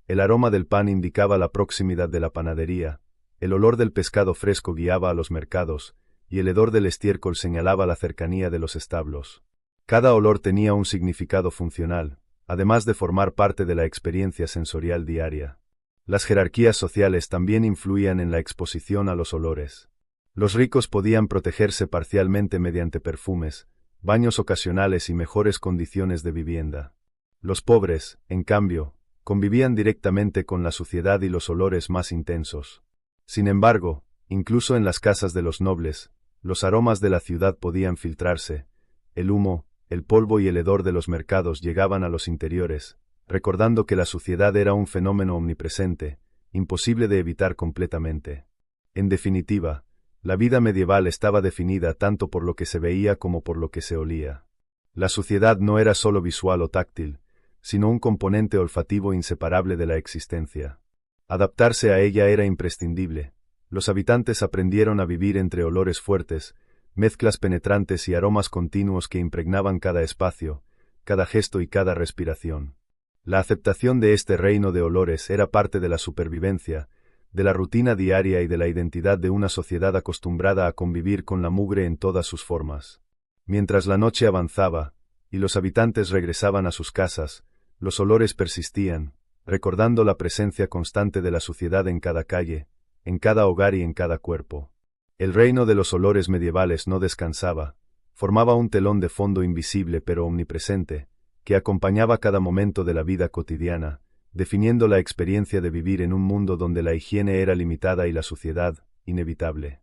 El aroma del pan indicaba la proximidad de la panadería, el olor del pescado fresco guiaba a los mercados, y el hedor del estiércol señalaba la cercanía de los establos. Cada olor tenía un significado funcional, además de formar parte de la experiencia sensorial diaria. Las jerarquías sociales también influían en la exposición a los olores. Los ricos podían protegerse parcialmente mediante perfumes, baños ocasionales y mejores condiciones de vivienda. Los pobres, en cambio, convivían directamente con la suciedad y los olores más intensos. Sin embargo, incluso en las casas de los nobles, los aromas de la ciudad podían filtrarse. El humo, el polvo y el hedor de los mercados llegaban a los interiores, recordando que la suciedad era un fenómeno omnipresente, imposible de evitar completamente. En definitiva, la vida medieval estaba definida tanto por lo que se veía como por lo que se olía. La suciedad no era solo visual o táctil, sino un componente olfativo inseparable de la existencia. Adaptarse a ella era imprescindible. Los habitantes aprendieron a vivir entre olores fuertes, mezclas penetrantes y aromas continuos que impregnaban cada espacio, cada gesto y cada respiración. La aceptación de este reino de olores era parte de la supervivencia, de la rutina diaria y de la identidad de una sociedad acostumbrada a convivir con la mugre en todas sus formas. Mientras la noche avanzaba, y los habitantes regresaban a sus casas, los olores persistían, recordando la presencia constante de la suciedad en cada calle, en cada hogar y en cada cuerpo. El reino de los olores medievales no descansaba, formaba un telón de fondo invisible pero omnipresente, que acompañaba cada momento de la vida cotidiana, definiendo la experiencia de vivir en un mundo donde la higiene era limitada y la suciedad, inevitable.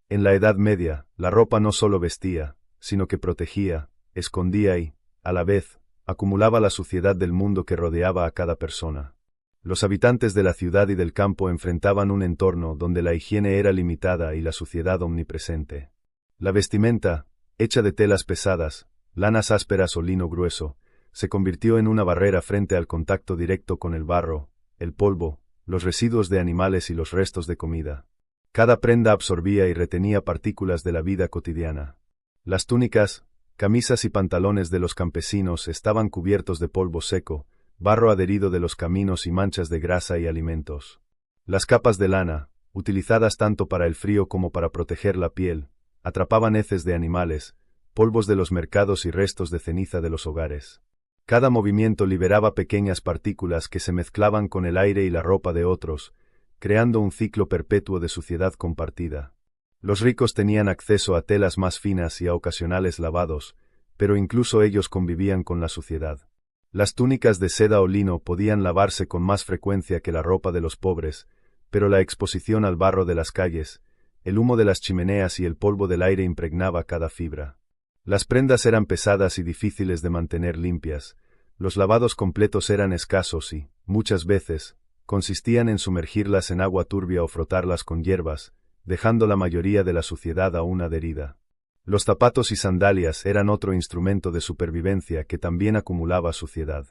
En la Edad Media, la ropa no solo vestía, sino que protegía, escondía y, a la vez, acumulaba la suciedad del mundo que rodeaba a cada persona. Los habitantes de la ciudad y del campo enfrentaban un entorno donde la higiene era limitada y la suciedad omnipresente. La vestimenta, hecha de telas pesadas, lanas ásperas o lino grueso, se convirtió en una barrera frente al contacto directo con el barro, el polvo, los residuos de animales y los restos de comida. Cada prenda absorbía y retenía partículas de la vida cotidiana. Las túnicas, camisas y pantalones de los campesinos estaban cubiertos de polvo seco, barro adherido de los caminos y manchas de grasa y alimentos. Las capas de lana, utilizadas tanto para el frío como para proteger la piel, atrapaban heces de animales, polvos de los mercados y restos de ceniza de los hogares. Cada movimiento liberaba pequeñas partículas que se mezclaban con el aire y la ropa de otros, creando un ciclo perpetuo de suciedad compartida. Los ricos tenían acceso a telas más finas y a ocasionales lavados, pero incluso ellos convivían con la suciedad. Las túnicas de seda o lino podían lavarse con más frecuencia que la ropa de los pobres, pero la exposición al barro de las calles, el humo de las chimeneas y el polvo del aire impregnaba cada fibra. Las prendas eran pesadas y difíciles de mantener limpias, los lavados completos eran escasos y, muchas veces, consistían en sumergirlas en agua turbia o frotarlas con hierbas, dejando la mayoría de la suciedad aún adherida. Los zapatos y sandalias eran otro instrumento de supervivencia que también acumulaba suciedad.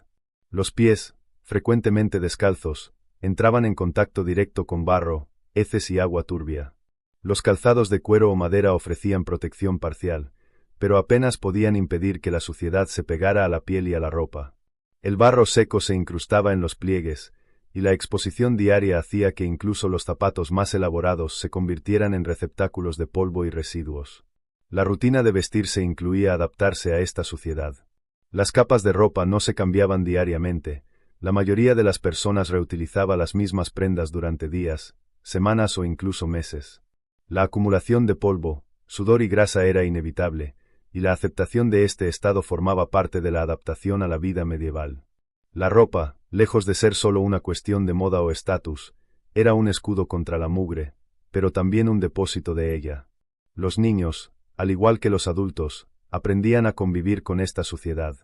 Los pies, frecuentemente descalzos, entraban en contacto directo con barro, heces y agua turbia. Los calzados de cuero o madera ofrecían protección parcial, pero apenas podían impedir que la suciedad se pegara a la piel y a la ropa. El barro seco se incrustaba en los pliegues, y la exposición diaria hacía que incluso los zapatos más elaborados se convirtieran en receptáculos de polvo y residuos. La rutina de vestirse incluía adaptarse a esta suciedad. Las capas de ropa no se cambiaban diariamente, la mayoría de las personas reutilizaba las mismas prendas durante días, semanas o incluso meses. La acumulación de polvo, sudor y grasa era inevitable, y la aceptación de este estado formaba parte de la adaptación a la vida medieval. La ropa, lejos de ser solo una cuestión de moda o estatus, era un escudo contra la mugre, pero también un depósito de ella. Los niños, al igual que los adultos, aprendían a convivir con esta suciedad.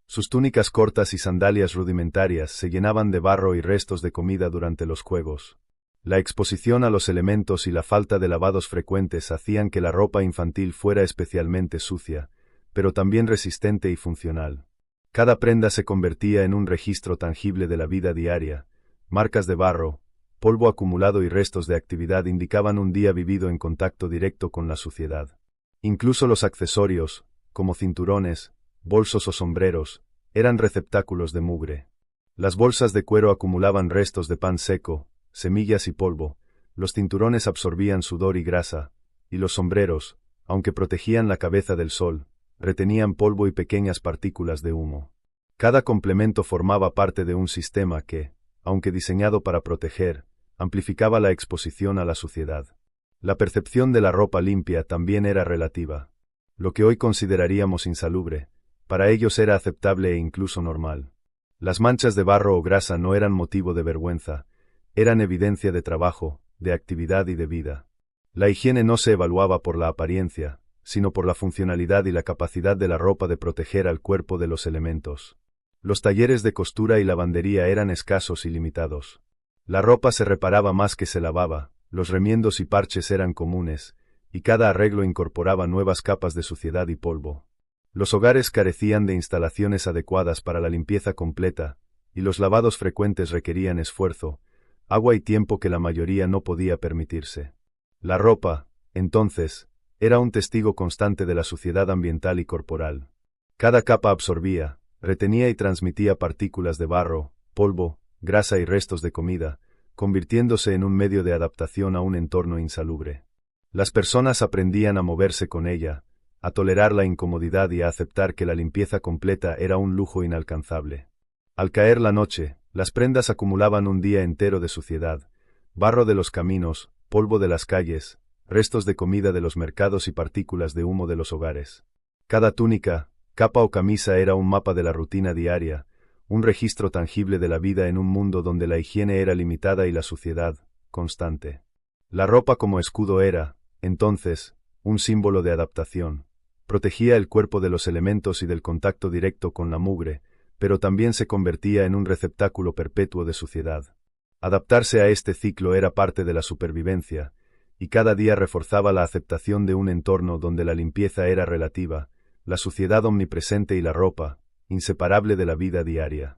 Sus túnicas cortas y sandalias rudimentarias se llenaban de barro y restos de comida durante los juegos. La exposición a los elementos y la falta de lavados frecuentes hacían que la ropa infantil fuera especialmente sucia, pero también resistente y funcional. Cada prenda se convertía en un registro tangible de la vida diaria. Marcas de barro, polvo acumulado y restos de actividad indicaban un día vivido en contacto directo con la suciedad. Incluso los accesorios, como cinturones, bolsos o sombreros, eran receptáculos de mugre. Las bolsas de cuero acumulaban restos de pan seco, semillas y polvo, los cinturones absorbían sudor y grasa, y los sombreros, aunque protegían la cabeza del sol, retenían polvo y pequeñas partículas de humo. Cada complemento formaba parte de un sistema que, aunque diseñado para proteger, amplificaba la exposición a la suciedad. La percepción de la ropa limpia también era relativa. Lo que hoy consideraríamos insalubre, para ellos era aceptable e incluso normal. Las manchas de barro o grasa no eran motivo de vergüenza, eran evidencia de trabajo, de actividad y de vida. La higiene no se evaluaba por la apariencia, sino por la funcionalidad y la capacidad de la ropa de proteger al cuerpo de los elementos. Los talleres de costura y lavandería eran escasos y limitados. La ropa se reparaba más que se lavaba, los remiendos y parches eran comunes, y cada arreglo incorporaba nuevas capas de suciedad y polvo. Los hogares carecían de instalaciones adecuadas para la limpieza completa, y los lavados frecuentes requerían esfuerzo, agua y tiempo que la mayoría no podía permitirse. La ropa, entonces, era un testigo constante de la suciedad ambiental y corporal. Cada capa absorbía, retenía y transmitía partículas de barro, polvo, grasa y restos de comida, convirtiéndose en un medio de adaptación a un entorno insalubre. Las personas aprendían a moverse con ella, a tolerar la incomodidad y a aceptar que la limpieza completa era un lujo inalcanzable. Al caer la noche, las prendas acumulaban un día entero de suciedad, barro de los caminos, polvo de las calles, restos de comida de los mercados y partículas de humo de los hogares. Cada túnica, capa o camisa era un mapa de la rutina diaria, un registro tangible de la vida en un mundo donde la higiene era limitada y la suciedad, constante. La ropa como escudo era, entonces, un símbolo de adaptación. Protegía el cuerpo de los elementos y del contacto directo con la mugre, pero también se convertía en un receptáculo perpetuo de suciedad. Adaptarse a este ciclo era parte de la supervivencia, y cada día reforzaba la aceptación de un entorno donde la limpieza era relativa, la suciedad omnipresente y la ropa, inseparable de la vida diaria.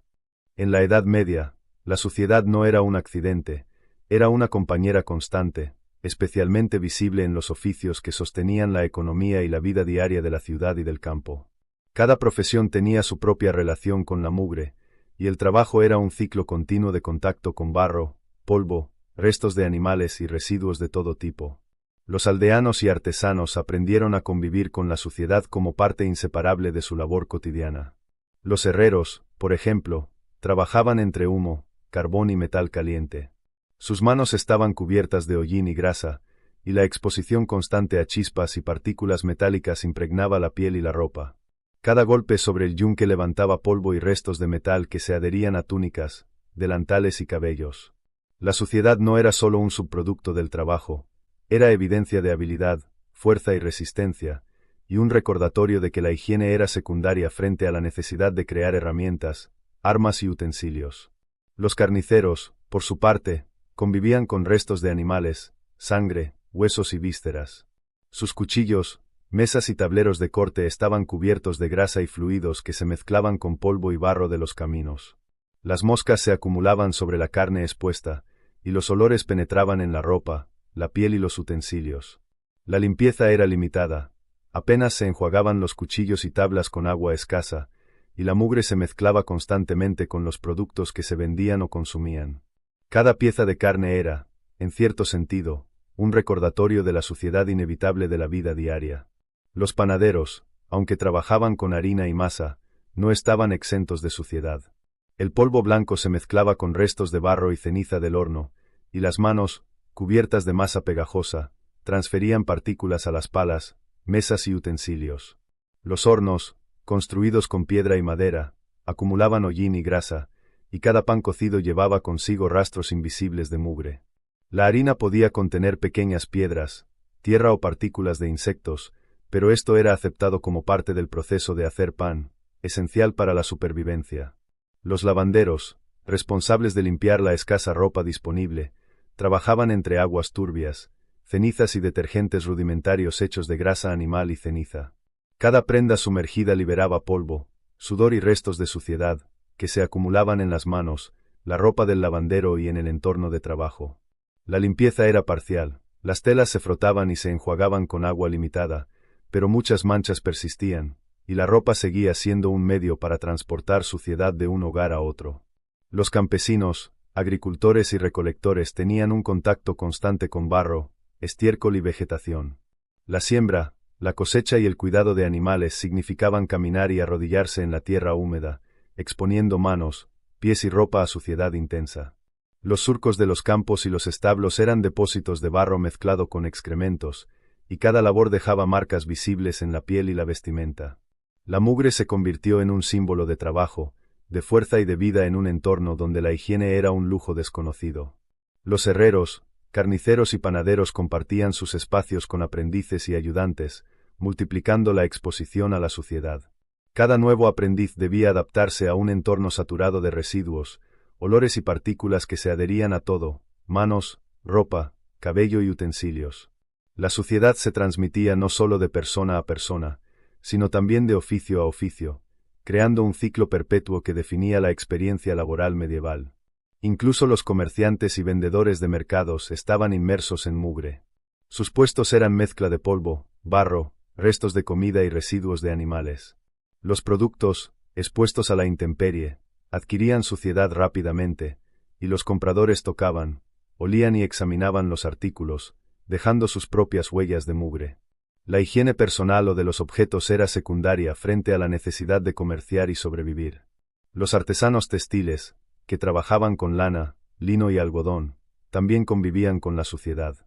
En la Edad Media, la suciedad no era un accidente, era una compañera constante, especialmente visible en los oficios que sostenían la economía y la vida diaria de la ciudad y del campo. Cada profesión tenía su propia relación con la mugre, y el trabajo era un ciclo continuo de contacto con barro, polvo, restos de animales y residuos de todo tipo. Los aldeanos y artesanos aprendieron a convivir con la suciedad como parte inseparable de su labor cotidiana. Los herreros, por ejemplo, trabajaban entre humo, carbón y metal caliente. Sus manos estaban cubiertas de hollín y grasa, y la exposición constante a chispas y partículas metálicas impregnaba la piel y la ropa. Cada golpe sobre el yunque levantaba polvo y restos de metal que se adherían a túnicas, delantales y cabellos. La suciedad no era solo un subproducto del trabajo, Era evidencia de habilidad, fuerza y resistencia, y un recordatorio de que la higiene era secundaria frente a la necesidad de crear herramientas, armas y utensilios. Los carniceros, por su parte, convivían con restos de animales, sangre, huesos y vísceras. Sus cuchillos, mesas y tableros de corte estaban cubiertos de grasa y fluidos que se mezclaban con polvo y barro de los caminos. Las moscas se acumulaban sobre la carne expuesta, y los olores penetraban en la ropa, la piel y los utensilios. La limpieza era limitada, apenas se enjuagaban los cuchillos y tablas con agua escasa, y la mugre se mezclaba constantemente con los productos que se vendían o consumían. Cada pieza de carne era, en cierto sentido, un recordatorio de la suciedad inevitable de la vida diaria. Los panaderos, aunque trabajaban con harina y masa, no estaban exentos de suciedad. El polvo blanco se mezclaba con restos de barro y ceniza del horno, y las manos, cubiertas de masa pegajosa, transferían partículas a las palas, mesas y utensilios. Los hornos, construidos con piedra y madera, acumulaban hollín y grasa, y cada pan cocido llevaba consigo rastros invisibles de mugre. La harina podía contener pequeñas piedras, tierra o partículas de insectos, pero esto era aceptado como parte del proceso de hacer pan, esencial para la supervivencia. Los lavanderos, responsables de limpiar la escasa ropa disponible, trabajaban entre aguas turbias, cenizas y detergentes rudimentarios hechos de grasa animal y ceniza. Cada prenda sumergida liberaba polvo, sudor y restos de suciedad, que se acumulaban en las manos, la ropa del lavandero y en el entorno de trabajo. La limpieza era parcial, las telas se frotaban y se enjuagaban con agua limitada, pero muchas manchas persistían, y la ropa seguía siendo un medio para transportar suciedad de un hogar a otro. Los campesinos, agricultores y recolectores tenían un contacto constante con barro, estiércol y vegetación. La siembra, la cosecha y el cuidado de animales significaban caminar y arrodillarse en la tierra húmeda, exponiendo manos, pies y ropa a suciedad intensa. Los surcos de los campos y los establos eran depósitos de barro mezclado con excrementos, y cada labor dejaba marcas visibles en la piel y la vestimenta. La mugre se convirtió en un símbolo de trabajo, de fuerza y de vida en un entorno donde la higiene era un lujo desconocido. Los herreros, carniceros y panaderos compartían sus espacios con aprendices y ayudantes, multiplicando la exposición a la suciedad. Cada nuevo aprendiz debía adaptarse a un entorno saturado de residuos, olores y partículas que se adherían a todo, manos, ropa, cabello y utensilios. La suciedad se transmitía no solo de persona a persona, sino también de oficio a oficio, creando un ciclo perpetuo que definía la experiencia laboral medieval. Incluso los comerciantes y vendedores de mercados estaban inmersos en mugre. Sus puestos eran mezcla de polvo, barro, restos de comida y residuos de animales. Los productos, expuestos a la intemperie, adquirían suciedad rápidamente, y los compradores tocaban, olían y examinaban los artículos, dejando sus propias huellas de mugre. La higiene personal o de los objetos era secundaria frente a la necesidad de comerciar y sobrevivir. Los artesanos textiles, que trabajaban con lana, lino y algodón, también convivían con la suciedad.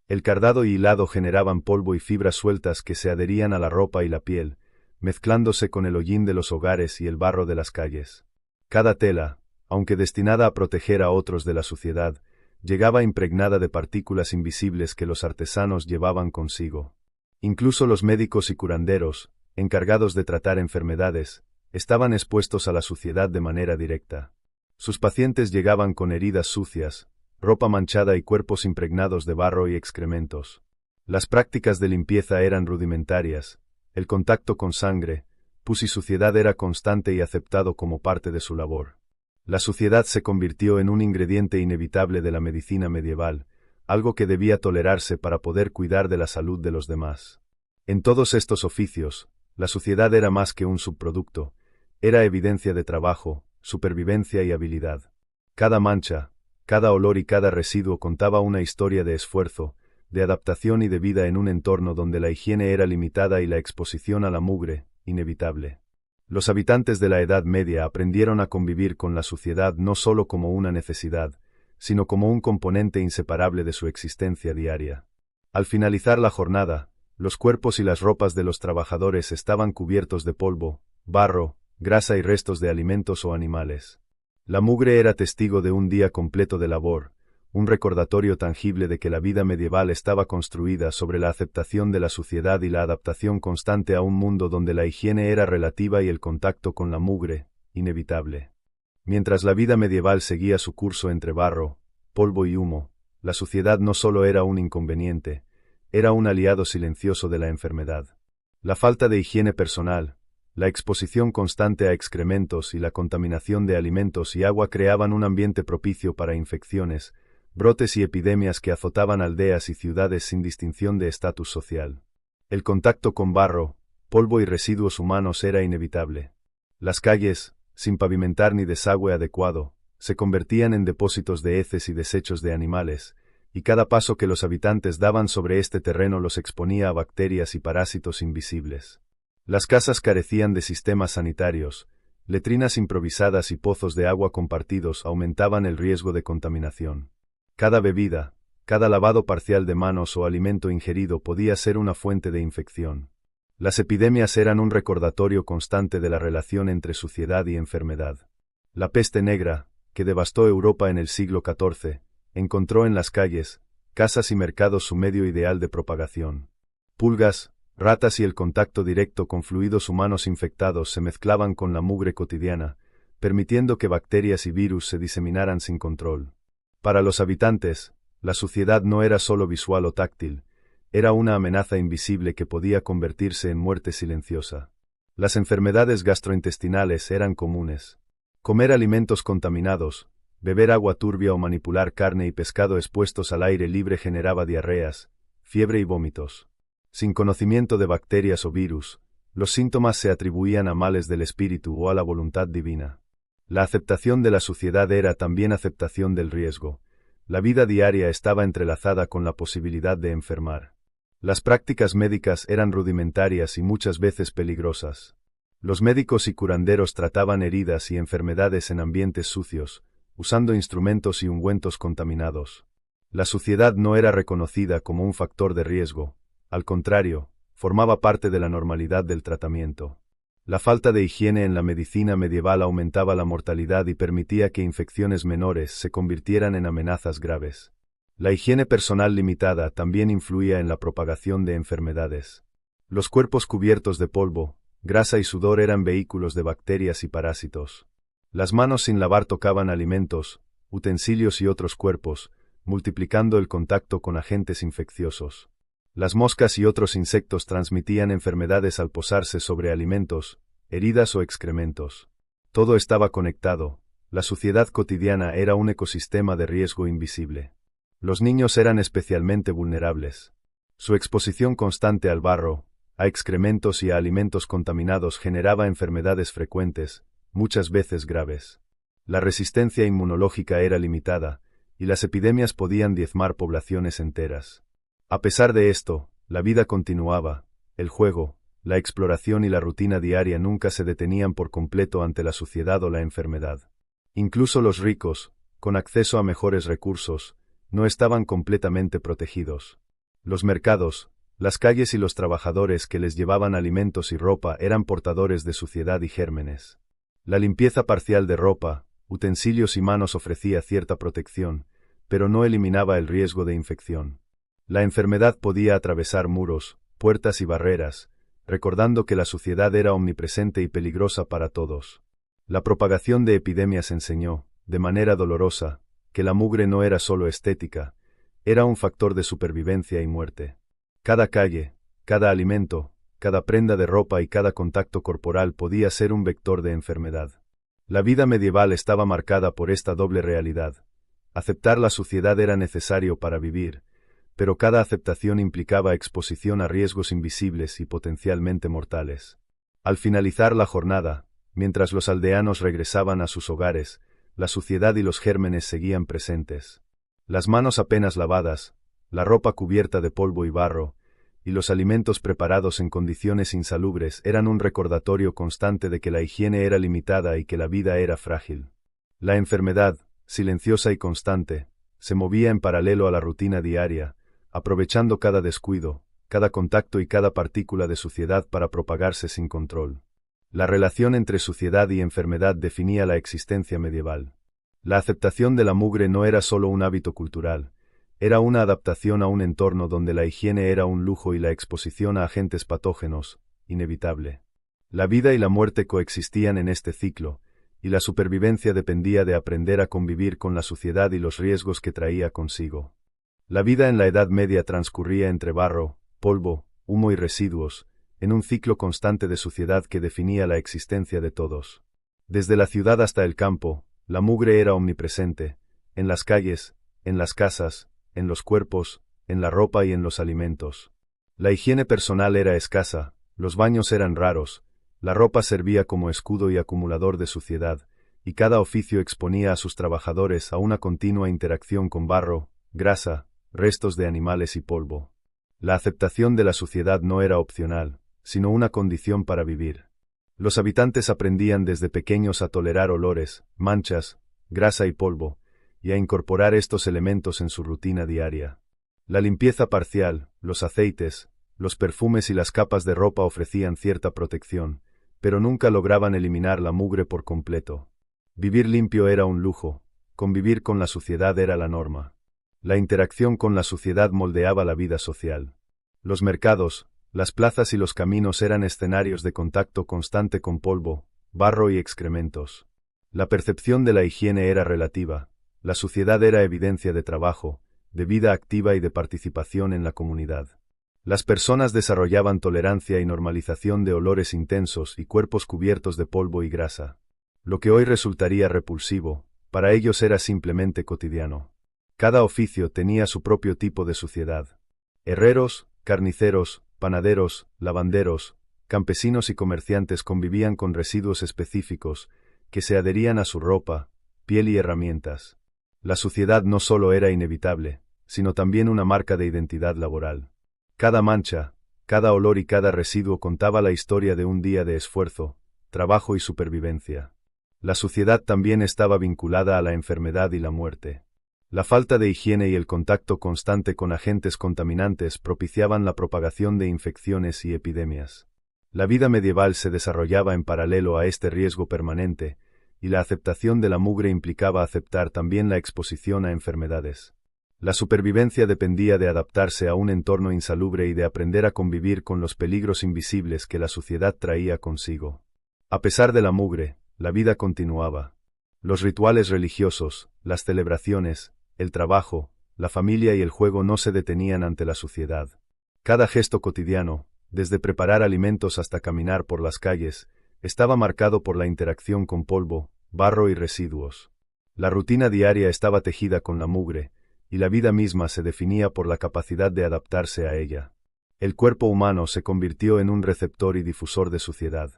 El cardado y hilado generaban polvo y fibras sueltas que se adherían a la ropa y la piel, mezclándose con el hollín de los hogares y el barro de las calles. Cada tela, aunque destinada a proteger a otros de la suciedad, llegaba impregnada de partículas invisibles que los artesanos llevaban consigo. Incluso los médicos y curanderos, encargados de tratar enfermedades, estaban expuestos a la suciedad de manera directa. Sus pacientes llegaban con heridas sucias, ropa manchada y cuerpos impregnados de barro y excrementos. Las prácticas de limpieza eran rudimentarias, el contacto con sangre, pus y suciedad era constante y aceptado como parte de su labor. La suciedad se convirtió en un ingrediente inevitable de la medicina medieval, algo que debía tolerarse para poder cuidar de la salud de los demás. En todos estos oficios, la suciedad era más que un subproducto, era evidencia de trabajo, supervivencia y habilidad. Cada mancha, cada olor y cada residuo contaba una historia de esfuerzo, de adaptación y de vida en un entorno donde la higiene era limitada y la exposición a la mugre, inevitable. Los habitantes de la Edad Media aprendieron a convivir con la suciedad no solo como una necesidad, sino como un componente inseparable de su existencia diaria. Al finalizar la jornada, los cuerpos y las ropas de los trabajadores estaban cubiertos de polvo, barro, grasa y restos de alimentos o animales. La mugre era testigo de un día completo de labor, un recordatorio tangible de que la vida medieval estaba construida sobre la aceptación de la suciedad y la adaptación constante a un mundo donde la higiene era relativa y el contacto con la mugre, inevitable. Mientras la vida medieval seguía su curso entre barro, polvo y humo, la suciedad no solo era un inconveniente, era un aliado silencioso de la enfermedad. La falta de higiene personal, la exposición constante a excrementos y la contaminación de alimentos y agua creaban un ambiente propicio para infecciones, brotes y epidemias que azotaban aldeas y ciudades sin distinción de estatus social. El contacto con barro, polvo y residuos humanos era inevitable. Las calles, sin pavimentar ni desagüe adecuado, se convertían en depósitos de heces y desechos de animales, y cada paso que los habitantes daban sobre este terreno los exponía a bacterias y parásitos invisibles. Las casas carecían de sistemas sanitarios, letrinas improvisadas y pozos de agua compartidos aumentaban el riesgo de contaminación. Cada bebida, cada lavado parcial de manos o alimento ingerido podía ser una fuente de infección. Las epidemias eran un recordatorio constante de la relación entre suciedad y enfermedad. La peste negra, que devastó Europa en el siglo XIV, encontró en las calles, casas y mercados su medio ideal de propagación. Pulgas, ratas y el contacto directo con fluidos humanos infectados se mezclaban con la mugre cotidiana, permitiendo que bacterias y virus se diseminaran sin control. Para los habitantes, la suciedad no era solo visual o táctil, era una amenaza invisible que podía convertirse en muerte silenciosa. Las enfermedades gastrointestinales eran comunes. Comer alimentos contaminados, beber agua turbia o manipular carne y pescado expuestos al aire libre generaba diarreas, fiebre y vómitos. Sin conocimiento de bacterias o virus, los síntomas se atribuían a males del espíritu o a la voluntad divina. La aceptación de la suciedad era también aceptación del riesgo. La vida diaria estaba entrelazada con la posibilidad de enfermar. Las prácticas médicas eran rudimentarias y muchas veces peligrosas. Los médicos y curanderos trataban heridas y enfermedades en ambientes sucios, usando instrumentos y ungüentos contaminados. La suciedad no era reconocida como un factor de riesgo, al contrario, formaba parte de la normalidad del tratamiento. La falta de higiene en la medicina medieval aumentaba la mortalidad y permitía que infecciones menores se convirtieran en amenazas graves. La higiene personal limitada también influía en la propagación de enfermedades. Los cuerpos cubiertos de polvo, grasa y sudor eran vehículos de bacterias y parásitos. Las manos sin lavar tocaban alimentos, utensilios y otros cuerpos, multiplicando el contacto con agentes infecciosos. Las moscas y otros insectos transmitían enfermedades al posarse sobre alimentos, heridas o excrementos. Todo estaba conectado, la suciedad cotidiana era un ecosistema de riesgo invisible. Los niños eran especialmente vulnerables. Su exposición constante al barro, a excrementos y a alimentos contaminados generaba enfermedades frecuentes, muchas veces graves. La resistencia inmunológica era limitada, y las epidemias podían diezmar poblaciones enteras. A pesar de esto, la vida continuaba, el juego, la exploración y la rutina diaria nunca se detenían por completo ante la suciedad o la enfermedad. Incluso los ricos, con acceso a mejores recursos, no estaban completamente protegidos. Los mercados, las calles y los trabajadores que les llevaban alimentos y ropa eran portadores de suciedad y gérmenes. La limpieza parcial de ropa, utensilios y manos ofrecía cierta protección, pero no eliminaba el riesgo de infección. La enfermedad podía atravesar muros, puertas y barreras, recordando que la suciedad era omnipresente y peligrosa para todos. La propagación de epidemias enseñó, de manera dolorosa, que la mugre no era solo estética, era un factor de supervivencia y muerte. Cada calle, cada alimento, cada prenda de ropa y cada contacto corporal podía ser un vector de enfermedad. La vida medieval estaba marcada por esta doble realidad. Aceptar la suciedad era necesario para vivir, pero cada aceptación implicaba exposición a riesgos invisibles y potencialmente mortales. Al finalizar la jornada, mientras los aldeanos regresaban a sus hogares, la suciedad y los gérmenes seguían presentes. Las manos apenas lavadas, la ropa cubierta de polvo y barro, y los alimentos preparados en condiciones insalubres eran un recordatorio constante de que la higiene era limitada y que la vida era frágil. La enfermedad, silenciosa y constante, se movía en paralelo a la rutina diaria, aprovechando cada descuido, cada contacto y cada partícula de suciedad para propagarse sin control. La relación entre suciedad y enfermedad definía la existencia medieval. La aceptación de la mugre no era solo un hábito cultural, era una adaptación a un entorno donde la higiene era un lujo y la exposición a agentes patógenos, inevitable. La vida y la muerte coexistían en este ciclo, y la supervivencia dependía de aprender a convivir con la suciedad y los riesgos que traía consigo. La vida en la Edad Media transcurría entre barro, polvo, humo y residuos, en un ciclo constante de suciedad que definía la existencia de todos. Desde la ciudad hasta el campo, la mugre era omnipresente, en las calles, en las casas, en los cuerpos, en la ropa y en los alimentos. La higiene personal era escasa, los baños eran raros, la ropa servía como escudo y acumulador de suciedad, y cada oficio exponía a sus trabajadores a una continua interacción con barro, grasa, restos de animales y polvo. La aceptación de la suciedad no era opcional, sino una condición para vivir. Los habitantes aprendían desde pequeños a tolerar olores, manchas, grasa y polvo, y a incorporar estos elementos en su rutina diaria. La limpieza parcial, los aceites, los perfumes y las capas de ropa ofrecían cierta protección, pero nunca lograban eliminar la mugre por completo. Vivir limpio era un lujo, convivir con la suciedad era la norma. La interacción con la suciedad moldeaba la vida social. Los mercados, las plazas y los caminos eran escenarios de contacto constante con polvo, barro y excrementos. La percepción de la higiene era relativa, la suciedad era evidencia de trabajo, de vida activa y de participación en la comunidad. Las personas desarrollaban tolerancia y normalización de olores intensos y cuerpos cubiertos de polvo y grasa. Lo que hoy resultaría repulsivo, para ellos era simplemente cotidiano. Cada oficio tenía su propio tipo de suciedad. Herreros, carniceros, panaderos, lavanderos, campesinos y comerciantes convivían con residuos específicos que se adherían a su ropa, piel y herramientas. La suciedad no solo era inevitable, sino también una marca de identidad laboral. Cada mancha, cada olor y cada residuo contaba la historia de un día de esfuerzo, trabajo y supervivencia. La suciedad también estaba vinculada a la enfermedad y la muerte. La falta de higiene y el contacto constante con agentes contaminantes propiciaban la propagación de infecciones y epidemias. La vida medieval se desarrollaba en paralelo a este riesgo permanente, y la aceptación de la mugre implicaba aceptar también la exposición a enfermedades. La supervivencia dependía de adaptarse a un entorno insalubre y de aprender a convivir con los peligros invisibles que la suciedad traía consigo. A pesar de la mugre, la vida continuaba. Los rituales religiosos, las celebraciones, el trabajo, la familia y el juego no se detenían ante la suciedad. Cada gesto cotidiano, desde preparar alimentos hasta caminar por las calles, estaba marcado por la interacción con polvo, barro y residuos. La rutina diaria estaba tejida con la mugre, y la vida misma se definía por la capacidad de adaptarse a ella. El cuerpo humano se convirtió en un receptor y difusor de suciedad.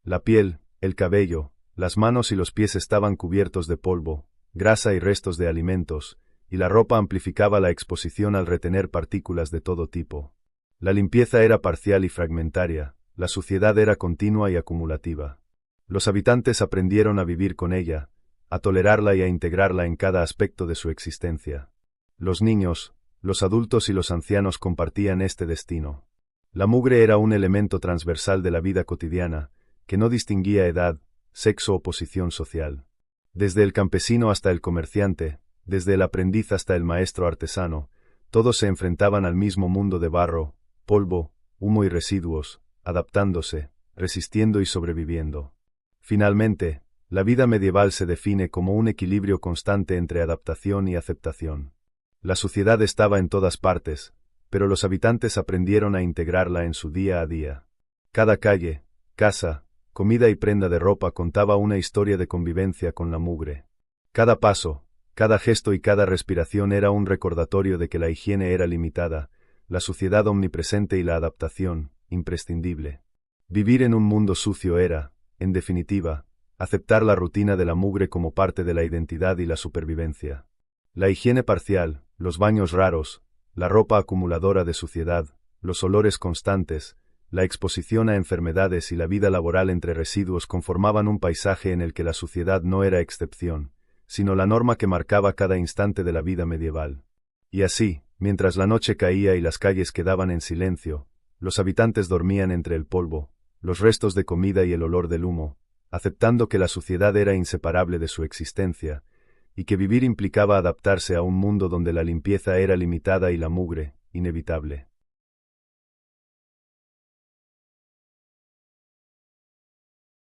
La piel, el cabello, las manos y los pies estaban cubiertos de polvo, grasa y restos de alimentos, y la ropa amplificaba la exposición al retener partículas de todo tipo. La limpieza era parcial y fragmentaria, la suciedad era continua y acumulativa. Los habitantes aprendieron a vivir con ella, a tolerarla y a integrarla en cada aspecto de su existencia. Los niños, los adultos y los ancianos compartían este destino. La mugre era un elemento transversal de la vida cotidiana, que no distinguía edad, sexo o posición social. Desde el campesino hasta el comerciante, desde el aprendiz hasta el maestro artesano, todos se enfrentaban al mismo mundo de barro, polvo, humo y residuos, adaptándose, resistiendo y sobreviviendo. Finalmente, la vida medieval se define como un equilibrio constante entre adaptación y aceptación. La suciedad estaba en todas partes, pero los habitantes aprendieron a integrarla en su día a día. Cada calle, casa, comida y prenda de ropa contaba una historia de convivencia con la mugre. Cada paso, cada gesto y cada respiración era un recordatorio de que la higiene era limitada, la suciedad omnipresente y la adaptación, imprescindible. Vivir en un mundo sucio era, en definitiva, aceptar la rutina de la mugre como parte de la identidad y la supervivencia. La higiene parcial, los baños raros, la ropa acumuladora de suciedad, los olores constantes, la exposición a enfermedades y la vida laboral entre residuos conformaban un paisaje en el que la suciedad no era excepción, sino la norma que marcaba cada instante de la vida medieval. Y así, mientras la noche caía y las calles quedaban en silencio, los habitantes dormían entre el polvo, los restos de comida y el olor del humo, aceptando que la suciedad era inseparable de su existencia, y que vivir implicaba adaptarse a un mundo donde la limpieza era limitada y la mugre, inevitable.